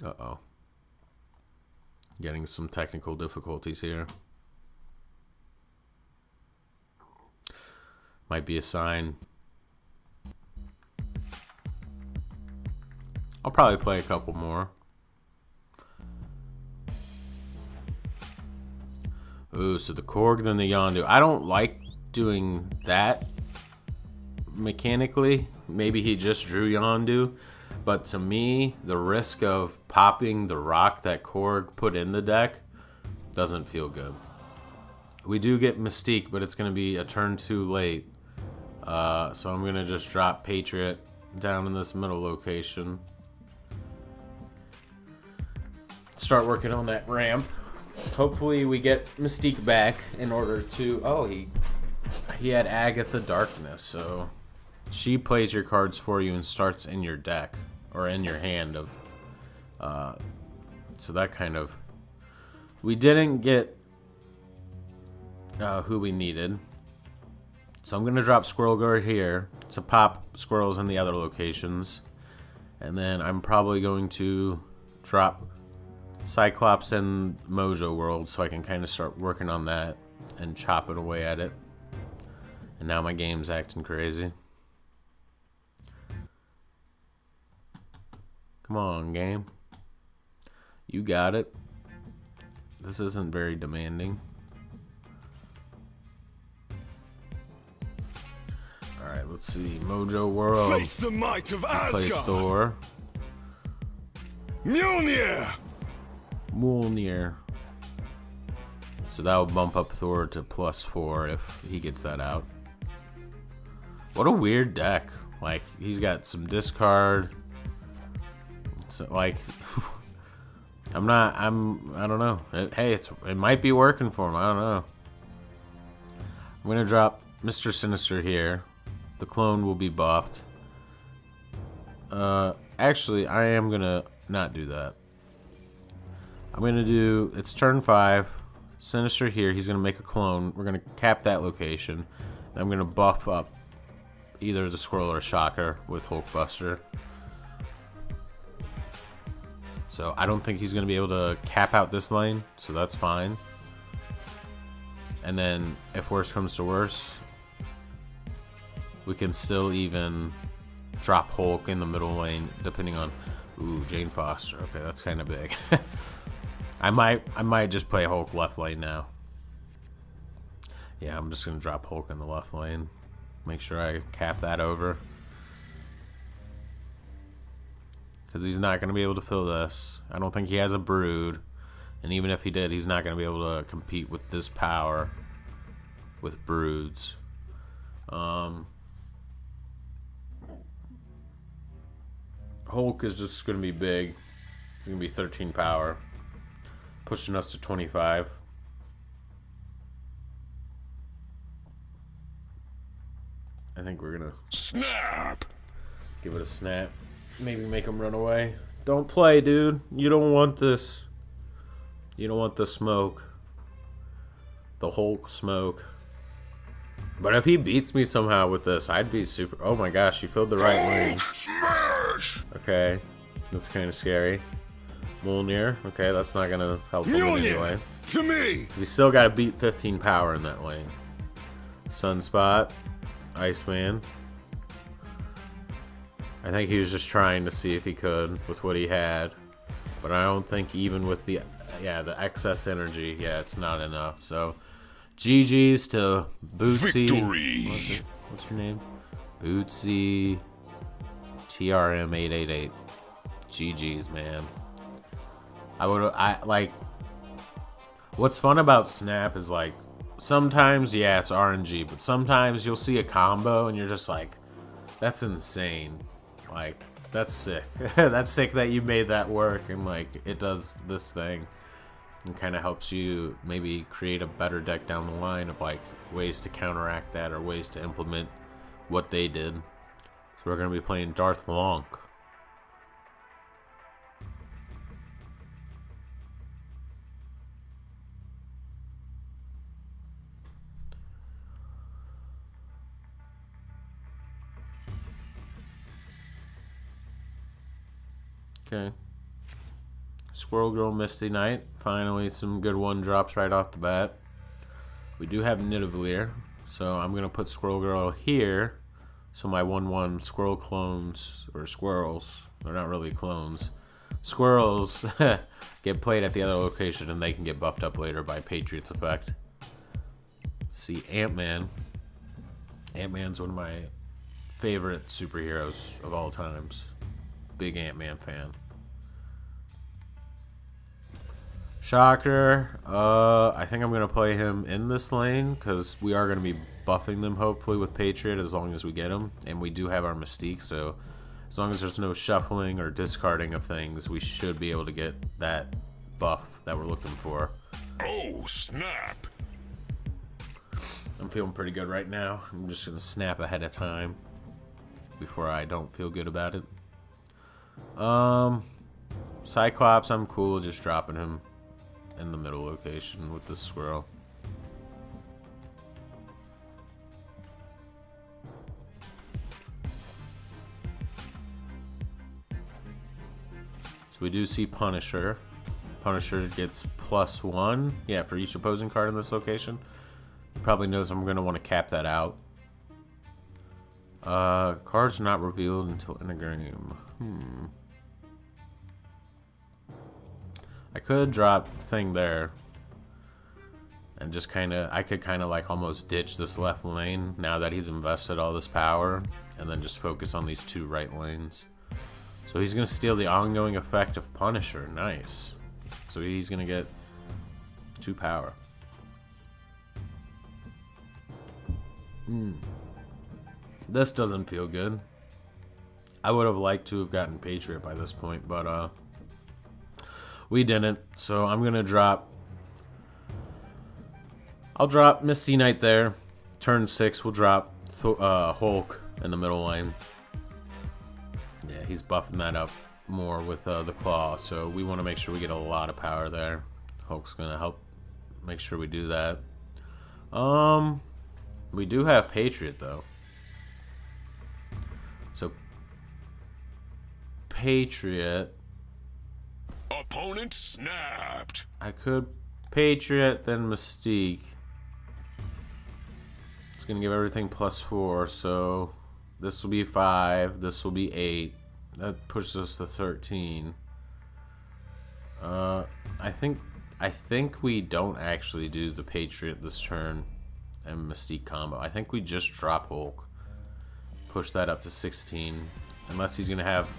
Uh-oh. Getting some technical difficulties here. Might be a sign. I'll probably play a couple more. Ooh, so the Korg, then the Yondu. I don't like doing that mechanically. Maybe he just drew Yondu. But to me, the risk of popping the rock that Korg put in the deck doesn't feel good. We do get Mystique, but it's going to be a turn too late. So I'm going to just drop Patriot down in this middle location. Start working on that ramp. Hopefully we get Mystique back in order to... Oh, he had Agatha Darkness, so... She plays your cards for you and starts in your deck. Or in your hand of... so that kind of... We didn't get who we needed. So I'm going to drop Squirrel Guard here to pop squirrels in the other locations. And then I'm probably going to drop Cyclops and Mojo World so I can kind of start working on that and chopping away at it. And now my game's acting crazy. Come on, game. You got it. This isn't very demanding. Alright, let's see. Mojo World. Face the might of Play Asgard. Thor. Mjolnir. Mjolnir. So that will bump up Thor to +4 if he gets that out. What a weird deck. Like, he's got some discard. So, like, I don't know. Hey, it might be working for him. I don't know. I'm going to drop Mr. Sinister here. The clone will be buffed. Actually, I am going to not do that. I'm going to do, it's turn 5. Sinister here. He's going to make a clone. We're going to cap that location. I'm going to buff up either the Squirrel or Shocker with Hulkbuster. So I don't think he's going to be able to cap out this lane, so that's fine. And then if worse comes to worse, we can still even drop Hulk in the middle lane, depending on... Ooh, Jane Foster. Okay, that's kind of big. I might just play Hulk left lane now. Yeah, I'm just going to drop Hulk in the left lane. Make sure I cap that over. Because he's not going to be able to fill this. I don't think he has a Brood. And even if he did, he's not going to be able to compete with this power with Broods. Hulk is just going to be big. It's going to be 13 power. Pushing us to 25. I think we're going to Snap. give it a snap. Maybe make him run away. Don't play, dude. You don't want this. You don't want the smoke. The Hulk smoke. But if he beats me somehow with this, I'd be super... Oh my gosh, he filled the right lane. Smash. Okay. That's kind of scary. Mjolnir. Okay, that's not going to help him in any way. To me. 'Cause he's still got to beat 15 power in that lane. Sunspot. Iceman. I think he was just trying to see if he could with what he had. But I don't think even with the excess energy, it's not enough. So, GG's to Bootsy. Victory. What's your name? Bootsy What's fun about Snap is like, sometimes, yeah, it's RNG, but sometimes you'll see a combo and you're just like, that's insane. Like, that's sick. That's sick that you made that work and like it does this thing. And kind of helps you maybe create a better deck down the line of like ways to counteract that or ways to implement what they did. So we're going to be playing Darth Lonk. Okay. Squirrel Girl Misty Knight. Finally some good one drops right off the bat. We do have Nidavellir, so I'm going to put Squirrel Girl here. So my 1/1 squirrel clones, or squirrels, they're not really clones. Squirrels get played at the other location and they can get buffed up later by Patriot's effect. See, Ant-Man. Ant-Man's one of my favorite superheroes of all times. Big Ant-Man fan. Shocker. I think I'm going to play him in this lane because we are going to be buffing them hopefully with Patriot as long as we get him. And we do have our Mystique, so as long as there's no shuffling or discarding of things, we should be able to get that buff that we're looking for. Oh, snap. I'm feeling pretty good right now. I'm just going to snap ahead of time before I don't feel good about it. Cyclops, I'm cool just dropping him in the middle location with the squirrel. So we do see Punisher. Punisher gets +1, yeah, for each opposing card in this location. He probably knows I'm going to want to cap that out. Cards not revealed until Enneagram. I could drop thing there and just I could kind of like almost ditch this left lane now that he's invested all this power and then just focus on these two right lanes. So he's going to steal the ongoing effect of Punisher. Nice. So he's going to get 2 power. This doesn't feel good. I would have liked to have gotten Patriot by this point, but we didn't. So I'm gonna drop. I'll drop Misty Knight there. Turn 6, we'll drop Hulk in the middle lane. Yeah, he's buffing that up more with the claw, so we want to make sure we get a lot of power there. Hulk's gonna help make sure we do that. We do have Patriot though. So Patriot. Opponent snapped. I could Patriot, then Mystique. It's going to give everything +4, so this will be 5, this will be 8. That pushes us to 13. I think we don't actually do the Patriot this turn and Mystique combo. I think we just drop Hulk. Push that up to 16. Unless he's going to have...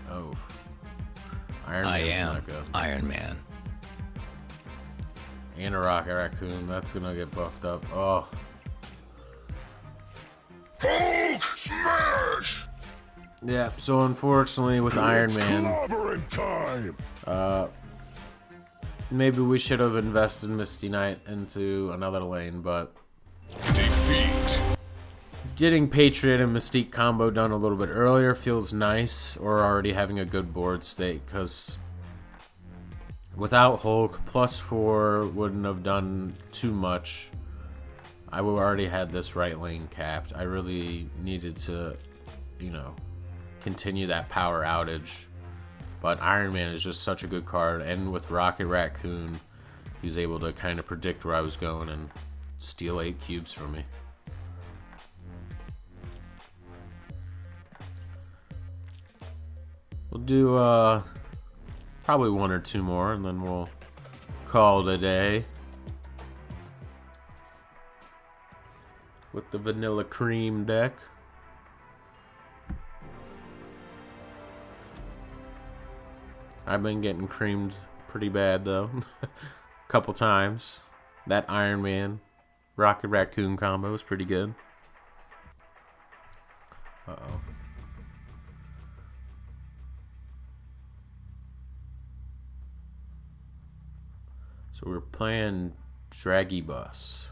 Oh... I am Iron Man. And a Rocket Raccoon. That's gonna get buffed up. Oh. Hulk smash! Yeah, so unfortunately with Iron Man, Clobbering time! maybe we should have invested Misty Knight into another lane, but Defeat. getting Patriot and Mystique combo done a little bit earlier feels nice, or already having a good board state, because without Hulk, +4 wouldn't have done too much. I would already had this right lane capped. I really needed to, you know, continue that power outage. But Iron Man is just such a good card, and with Rocket Raccoon, he was able to kind of predict where I was going and steal 8 cubes from me. We'll do probably 1 or 2 more, and then we'll call it a day with the Vanilla Cream deck. I've been getting creamed pretty bad though. a couple times. That Iron Man Rocket Raccoon combo is pretty good. Uh-oh. So we're playing Draggy Bus.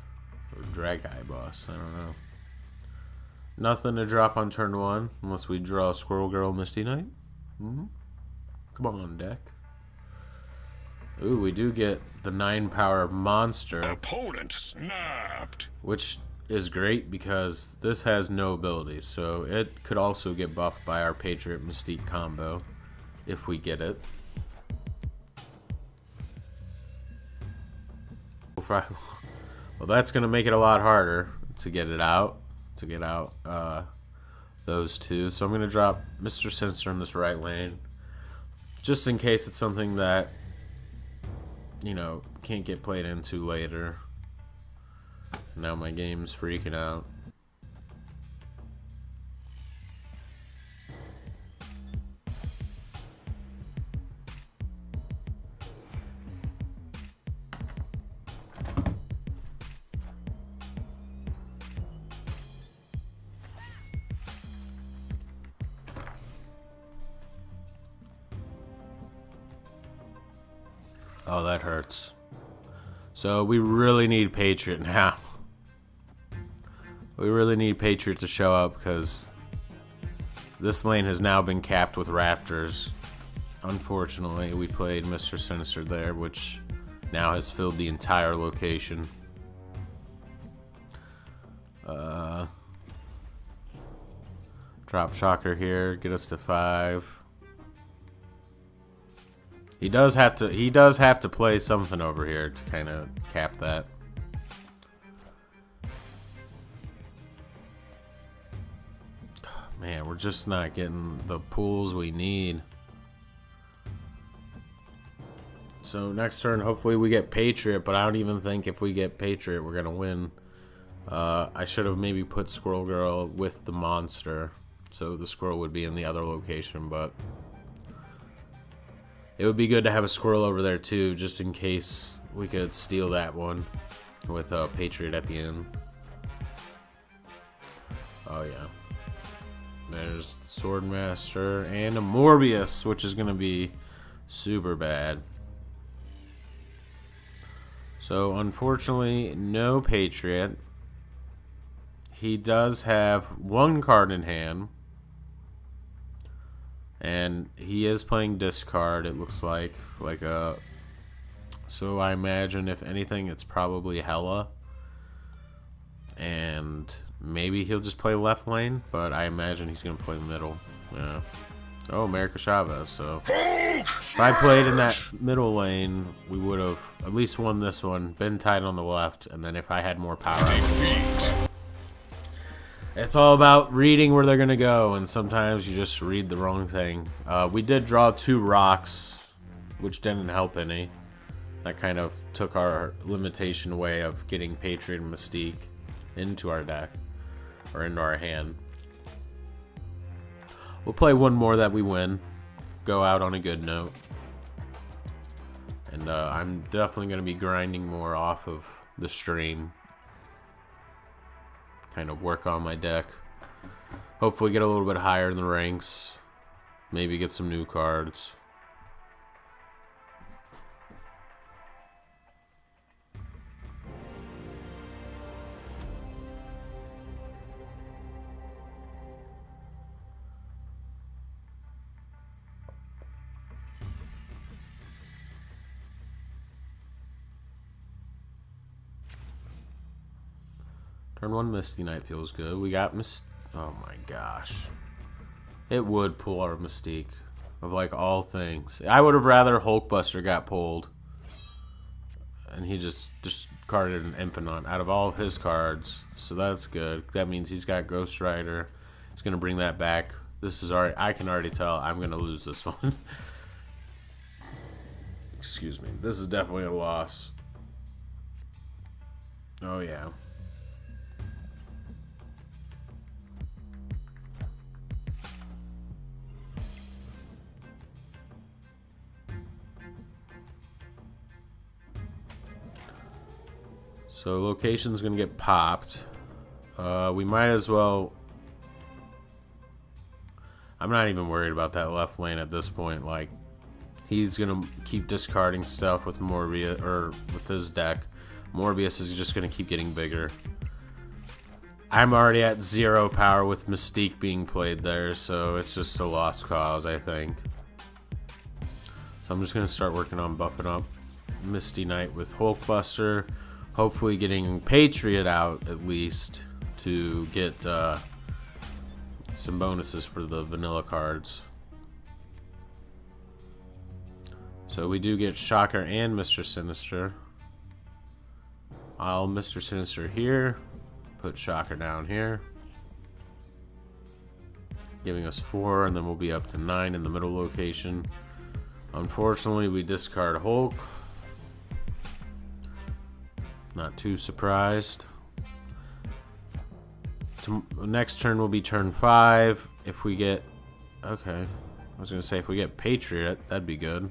Or Drag-Eye Bus, I don't know. Nothing to drop on turn 1 unless we draw Squirrel Girl Misty Knight. Come on, deck. Ooh, we do get the 9-power monster. Opponent snapped. Which is great because this has no abilities. So it could also get buffed by our Patriot Mystique combo if we get it. Well, that's going to make it a lot harder to get it out. Those two. So I'm going to drop Mr. Sinister in this right lane. Just in case it's something that, you know, can't get played into later. Now my game's freaking out. Oh, that hurts. So we really need Patriot now. We really need Patriot to show up because this lane has now been capped with Raptors. Unfortunately, we played Mr. Sinister there, which now has filled the entire location. Drop Shocker here, get us to 5. He does have to play something over here to kind of cap that. Man, we're just not getting the pulls we need. So next turn, hopefully we get Patriot, but I don't even think if we get Patriot, we're gonna win. I should have maybe put Squirrel Girl with the monster, so the squirrel would be in the other location, but it would be good to have a squirrel over there too, just in case we could steal that one with Patriot at the end. Oh yeah. There's the Swordmaster and a Morbius, which is going to be super bad. So unfortunately, no Patriot. He does have one card in hand. And he is playing discard, it looks like a. So I imagine if anything, it's probably Hella. And maybe he'll just play left lane, but I imagine he's gonna play middle. Yeah. Oh, America Chavez. So if I played in that middle lane, we would have at least won this one, been tied on the left, and then if I had more power, I would. It's all about reading where they're going to go, and sometimes you just read the wrong thing. We did draw 2 rocks, which didn't help any. That kind of took our limitation away of getting Patriot and Mystique into our deck, or into our hand. We'll play one more that we win, go out on a good note. And I'm definitely going to be grinding more off of the stream. Kind of work on my deck. Hopefully get a little bit higher in the ranks. Maybe get some new cards. Turn 1 Misty Knight feels good. We got oh my gosh. It would pull our Mystique. Of like all things. I would have rather Hulkbuster got pulled. And he just discarded an Infinite out of all of his cards. So that's good. That means he's got Ghost Rider. He's going to bring that back. This is already, I can already tell I'm going to lose this one. Excuse me. This is definitely a loss. Oh yeah. So location's gonna get popped. We might as well. I'm not even worried about that left lane at this point. Like, he's gonna keep discarding stuff with Morbius, or with his deck. Morbius is just gonna keep getting bigger. I'm already at 0 power with Mystique being played there, so it's just a lost cause, I think. So I'm just gonna start working on buffing up Misty Knight with Hulkbuster. Hopefully getting Patriot out at least to get some bonuses for the vanilla cards. So we do get Shocker and Mr. Sinister. I'll Mr. Sinister here. Put Shocker down here. Giving us 4, and then we'll be up to 9 in the middle location. Unfortunately, we discard Hulk. Not too surprised. Next turn will be turn 5. If we get... Okay. I was going to say if we get Patriot, that'd be good.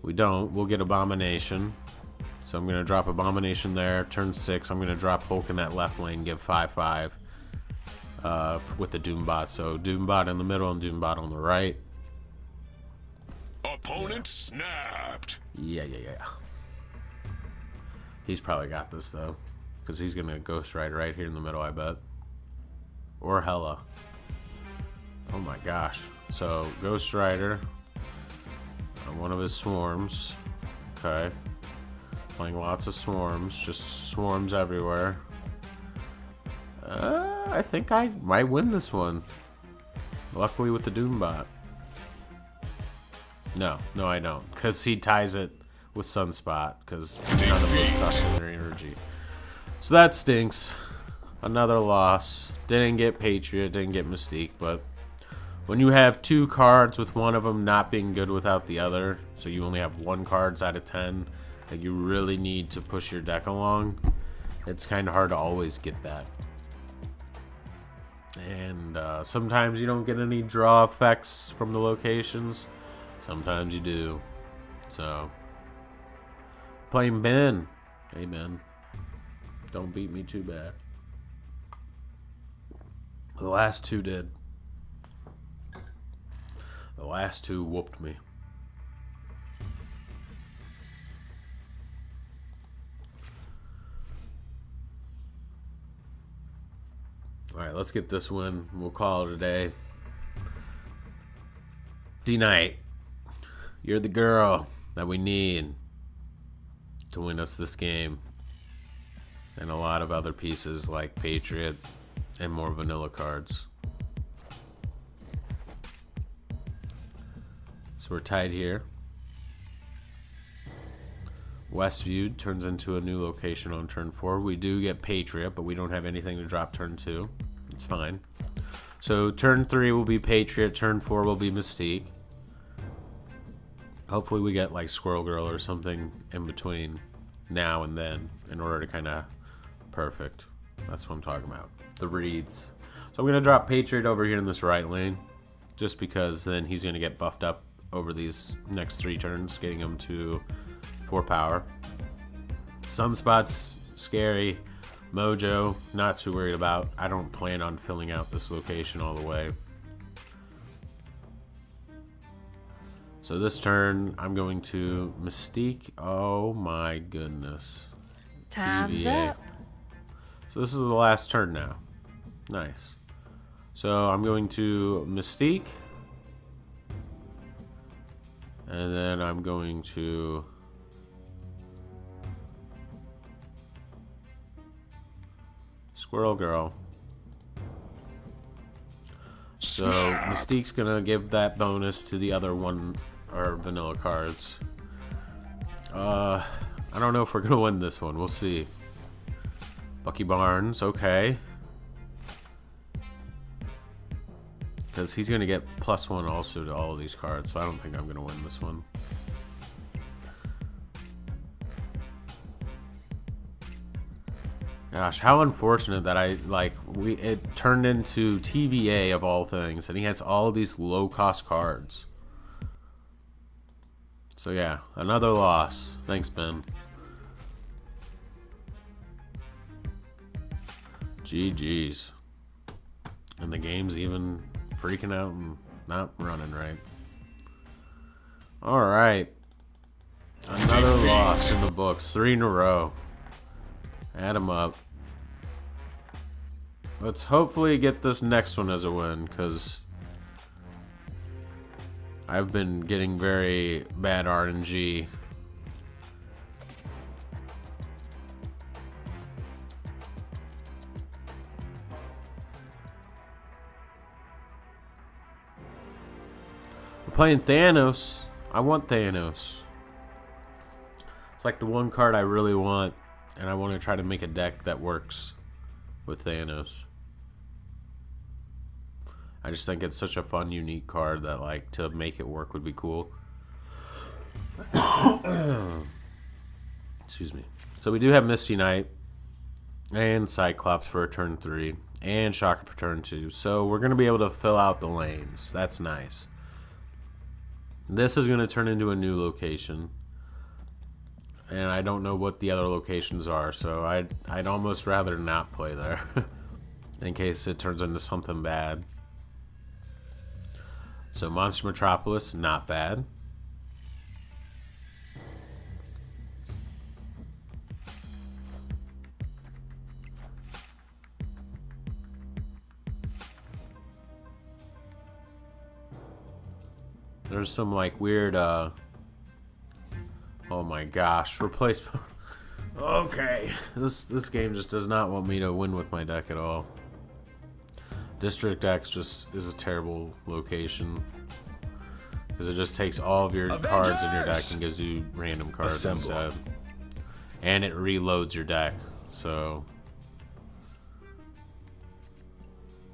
We don't. We'll get Abomination. So I'm going to drop Abomination there. Turn 6, I'm going to drop Hulk in that left lane, give 5/5 with the Doombot. So Doombot in the middle and Doombot on the right. Opponent snapped. Yeah. He's probably got this, though. Because he's going to Ghost Rider right here in the middle, I bet. Or Hella. Oh my gosh. So Ghost Rider on one of his swarms. Okay. Playing lots of swarms, just swarms everywhere. I think I might win this one. Luckily with the Doombot. No, I don't. Because he ties it with Sunspot. Because none of those cost any energy. So that stinks. Another loss. Didn't get Patriot, didn't get Mystique. But when you have 2 cards with one of them not being good without the other, so you only have 1 cards out of 10, and you really need to push your deck along, it's kind of hard to always get that. And sometimes you don't get any draw effects from the locations. Sometimes you do. So, playing Ben. Hey Ben, don't beat me too bad. The last 2 did. The last 2 whooped me. Alright, let's get this win. We'll call it a day. D-Knight, you're the girl that we need to win us this game. And a lot of other pieces like Patriot and more vanilla cards. So we're tied here. Westview turns into a new location on turn 4. We do get Patriot, but we don't have anything to drop turn 2. It's fine. So turn 3 will be Patriot, turn 4 will be Mystique. Hopefully we get like Squirrel Girl or something in between now and then in order to kind of perfect. That's what I'm talking about. The reads. So I'm going to drop Patriot over here in this right lane just because then he's going to get buffed up over these next 3 turns, getting him to 4 power. Sunspot's scary. Mojo, not too worried about. I don't plan on filling out this location all the way. So this turn, I'm going to Mystique. Oh my goodness. Time's up. So this is the last turn now. Nice. So I'm going to Mystique. And then I'm going to Squirrel Girl. So Mystique's gonna give that bonus to the other one or vanilla cards. I don't know if we're gonna win this one. We'll see. Bucky Barnes, okay. Because he's gonna get +1 also to all of these cards, so I don't think I'm gonna win this one. Gosh, how unfortunate that it turned into TVA of all things, and he has all these low-cost cards. So yeah, another loss. Thanks, Ben. GG's. And the game's even freaking out and not running right. Alright. Another loss in the books. 3 in a row. Add them up. Let's hopefully get this next one as a win, because I've been getting very bad RNG. We're playing Thanos. I want Thanos. It's like the one card I really want, and I want to try to make a deck that works with Thanos. I just think it's such a fun, unique card that, like, to make it work would be cool. Excuse me. So we do have Misty Knight and Cyclops for turn 3 and Shocker for turn 2. So we're going to be able to fill out the lanes. That's nice. This is going to turn into a new location. And I don't know what the other locations are, so I'd almost rather not play there. In case it turns into something bad. So Monster Metropolis, not bad. There's some like weird oh my gosh, replacement. Okay. This game just does not want me to win with my deck at all. District X just is a terrible location. Because it just takes all of your cards in your deck and gives you random cards instead. And it reloads your deck. So.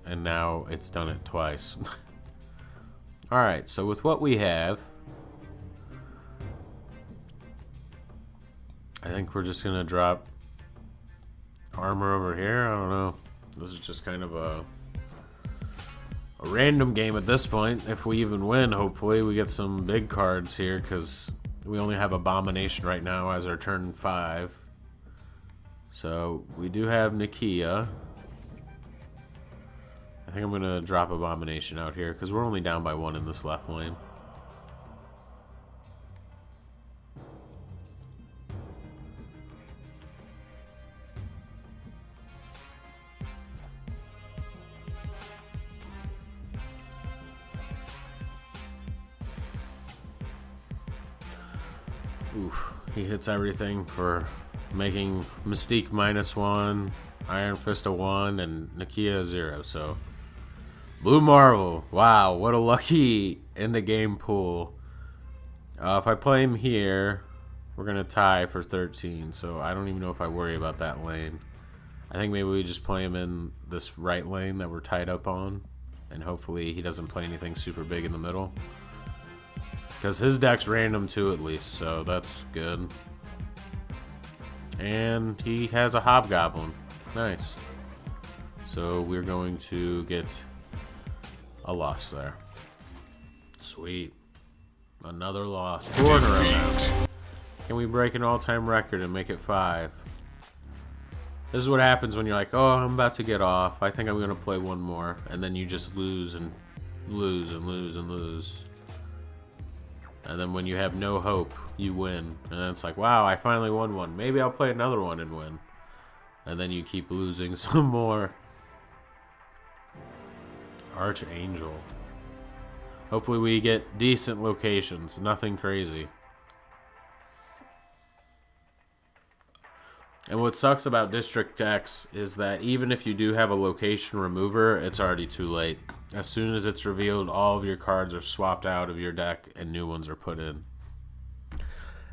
And now it's done it twice. Alright, so with what we have, I think we're just going to drop armor over here. I don't know. This is just kind of a random game at this point. If we even win, hopefully we get some big cards here, because we only have Abomination right now as our turn 5. So we do have Nakia. I think I'm going to drop Abomination out here because we're only down by 1 in this left lane. Oof, he hits everything for making Mystique -1, Iron Fist a 1, and Nakia a 0, so Blue Marvel, wow, what a lucky end of game pool. If I play him here, we're going to tie for 13, so I don't even know if I worry about that lane. I think maybe we just play him in this right lane that we're tied up on, and hopefully he doesn't play anything super big in the middle. Because his deck's random too, at least, so that's good. And he has a Hobgoblin. Nice. So we're going to get a loss there. Sweet. Another loss. 4 in a row now. Can we break an all-time record and make it 5? This is what happens when you're like, oh, I'm about to get off. I think I'm going to play one more. And then you just lose and lose and lose and lose. And then when you have no hope, you win. And then it's like, wow, I finally won one. Maybe I'll play another one and win. And then you keep losing some more. Archangel. Hopefully we get decent locations. Nothing crazy. And what sucks about District X is that even if you do have a location remover, it's already too late. As soon as it's revealed, all of your cards are swapped out of your deck and new ones are put in.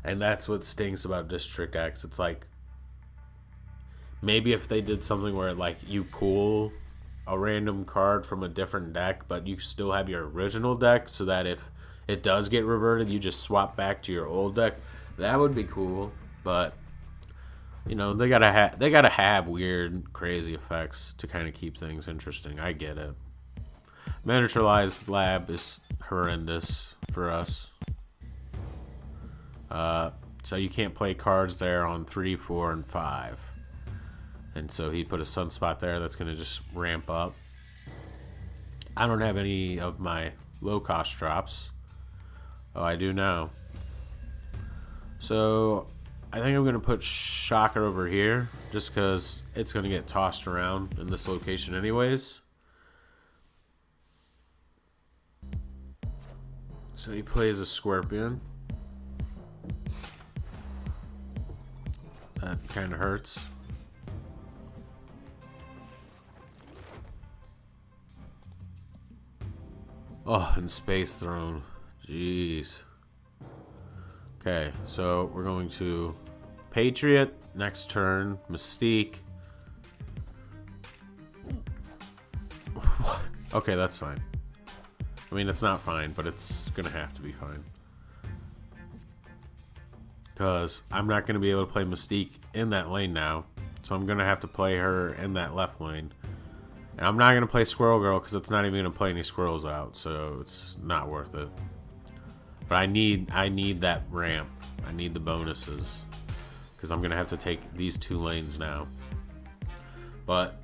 And that's what stinks about District X. It's like, maybe if they did something where like you pull a random card from a different deck, but you still have your original deck, so that if it does get reverted, you just swap back to your old deck. That would be cool, but you know, they gotta have weird, crazy effects to kind of keep things interesting. I get it. Miniaturized lab is horrendous for us. So you can't play cards there on 3, 4, and 5. And so he put a sunspot there that's going to just ramp up. I don't have any of my low-cost drops. Oh, I do now. So I think I'm going to put Shocker over here just because it's going to get tossed around in this location anyways. So he plays a Scorpion. That kind of hurts. Oh, and Space Throne. Jeez. Okay, so we're going to Patriot next turn. Mystique. Okay, that's fine. I mean, it's not fine, but it's gonna have to be fine. Because I'm not gonna be able to play Mystique in that lane now. So I'm gonna have to play her in that left lane. And I'm not gonna play Squirrel Girl because it's not even gonna play any squirrels out, so it's not worth it. But I need that ramp. I need the bonuses. Because I'm gonna have to take these 2 lanes now. But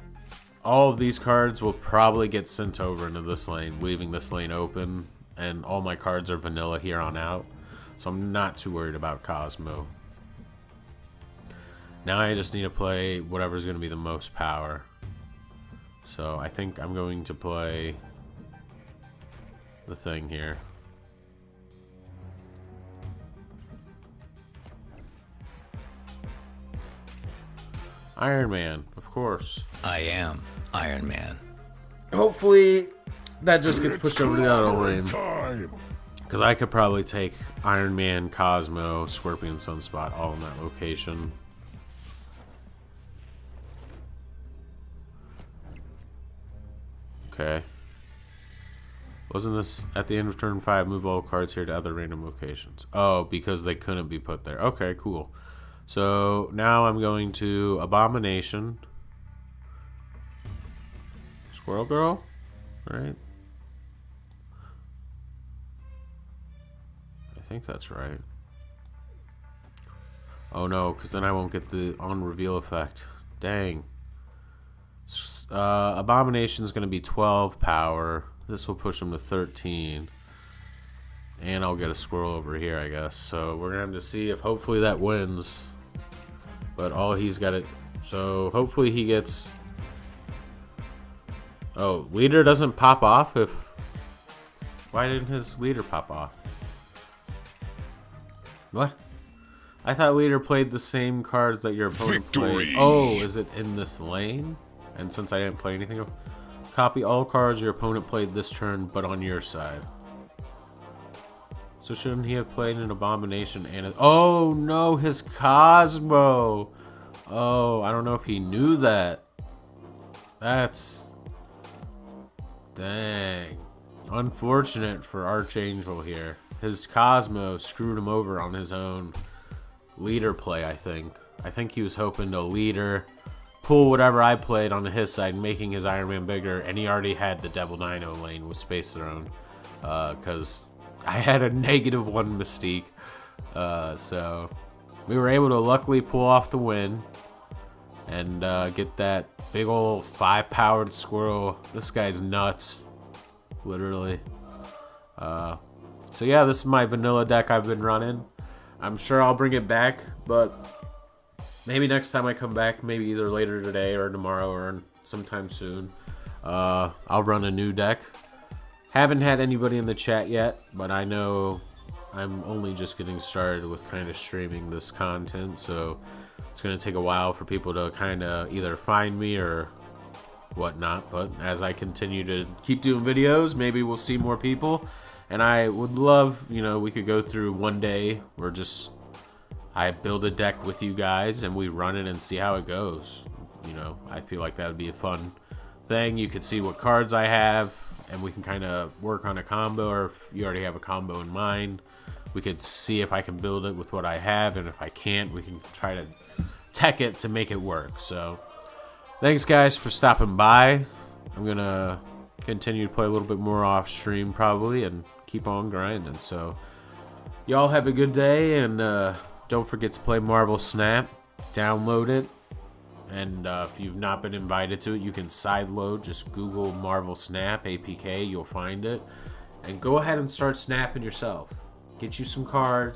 all of these cards will probably get sent over into this lane, leaving this lane open, and all my cards are vanilla here on out, so I'm not too worried about Cosmo. Now I just need to play whatever's going to be the most power. So I think I'm going to play the thing here. Iron Man, of course. I am Iron Man. Hopefully that just gets pushed over to the other lane. Time. Because I could probably take Iron Man, Cosmo, Scorpion, Sunspot all in that location. Okay. Wasn't this at the end of turn 5, move all cards here to other random locations? Oh, because they couldn't be put there. Okay, cool. So now I'm going to Abomination. Squirrel Girl? Right? I think that's right. Oh no, because then I won't get the on reveal effect. Dang. Abomination's going to be 12 power. This will push him to 13. And I'll get a squirrel over here, I guess. So we're going to have to see if hopefully that wins. But all he's got it. So hopefully he gets. Oh, leader doesn't pop off if. Why didn't his leader pop off? What? I thought leader played the same cards that your opponent played. Oh, is it in this lane? And since I didn't play anything, copy all cards your opponent played this turn, but on your side. So shouldn't he have played an Abomination and a... Oh no, his Cosmo! Oh, I don't know if he knew that. That's... Dang. Unfortunate for Archangel here. His Cosmo screwed him over on his own leader play, I think. I think he was hoping to leader, pull whatever I played on his side, making his Iron Man bigger, and he already had the Devil Dino lane with Space Throne. Because I had a -1 Mystique. So we were able to luckily pull off the win and get that big old 5-powered squirrel. This guy's nuts, literally. So yeah, this is my vanilla deck I've been running. I'm sure I'll bring it back, but maybe next time I come back, maybe either later today or tomorrow or sometime soon, I'll run a new deck. Haven't had anybody in the chat yet, but I know I'm only just getting started with kind of streaming this content, so it's going to take a while for people to kind of either find me or whatnot. But as I continue to keep doing videos, maybe we'll see more people. And I would love, you know, we could go through one day where just I build a deck with you guys and we run it and see how it goes. You know, I feel like that would be a fun thing. You could see what cards I have and we can kind of work on a combo, or if you already have a combo in mind, we could see if I can build it with what I have, and if I can't, we can try to tech it to make it work. So thanks guys for stopping by. I'm gonna continue to play a little bit more off stream probably and keep on grinding. So y'all have a good day, and don't forget to play Marvel Snap. Download it, And if you've not been invited to it, you can sideload. Just Google Marvel Snap APK, you'll find it. And go ahead and start snapping yourself. Get you some cards,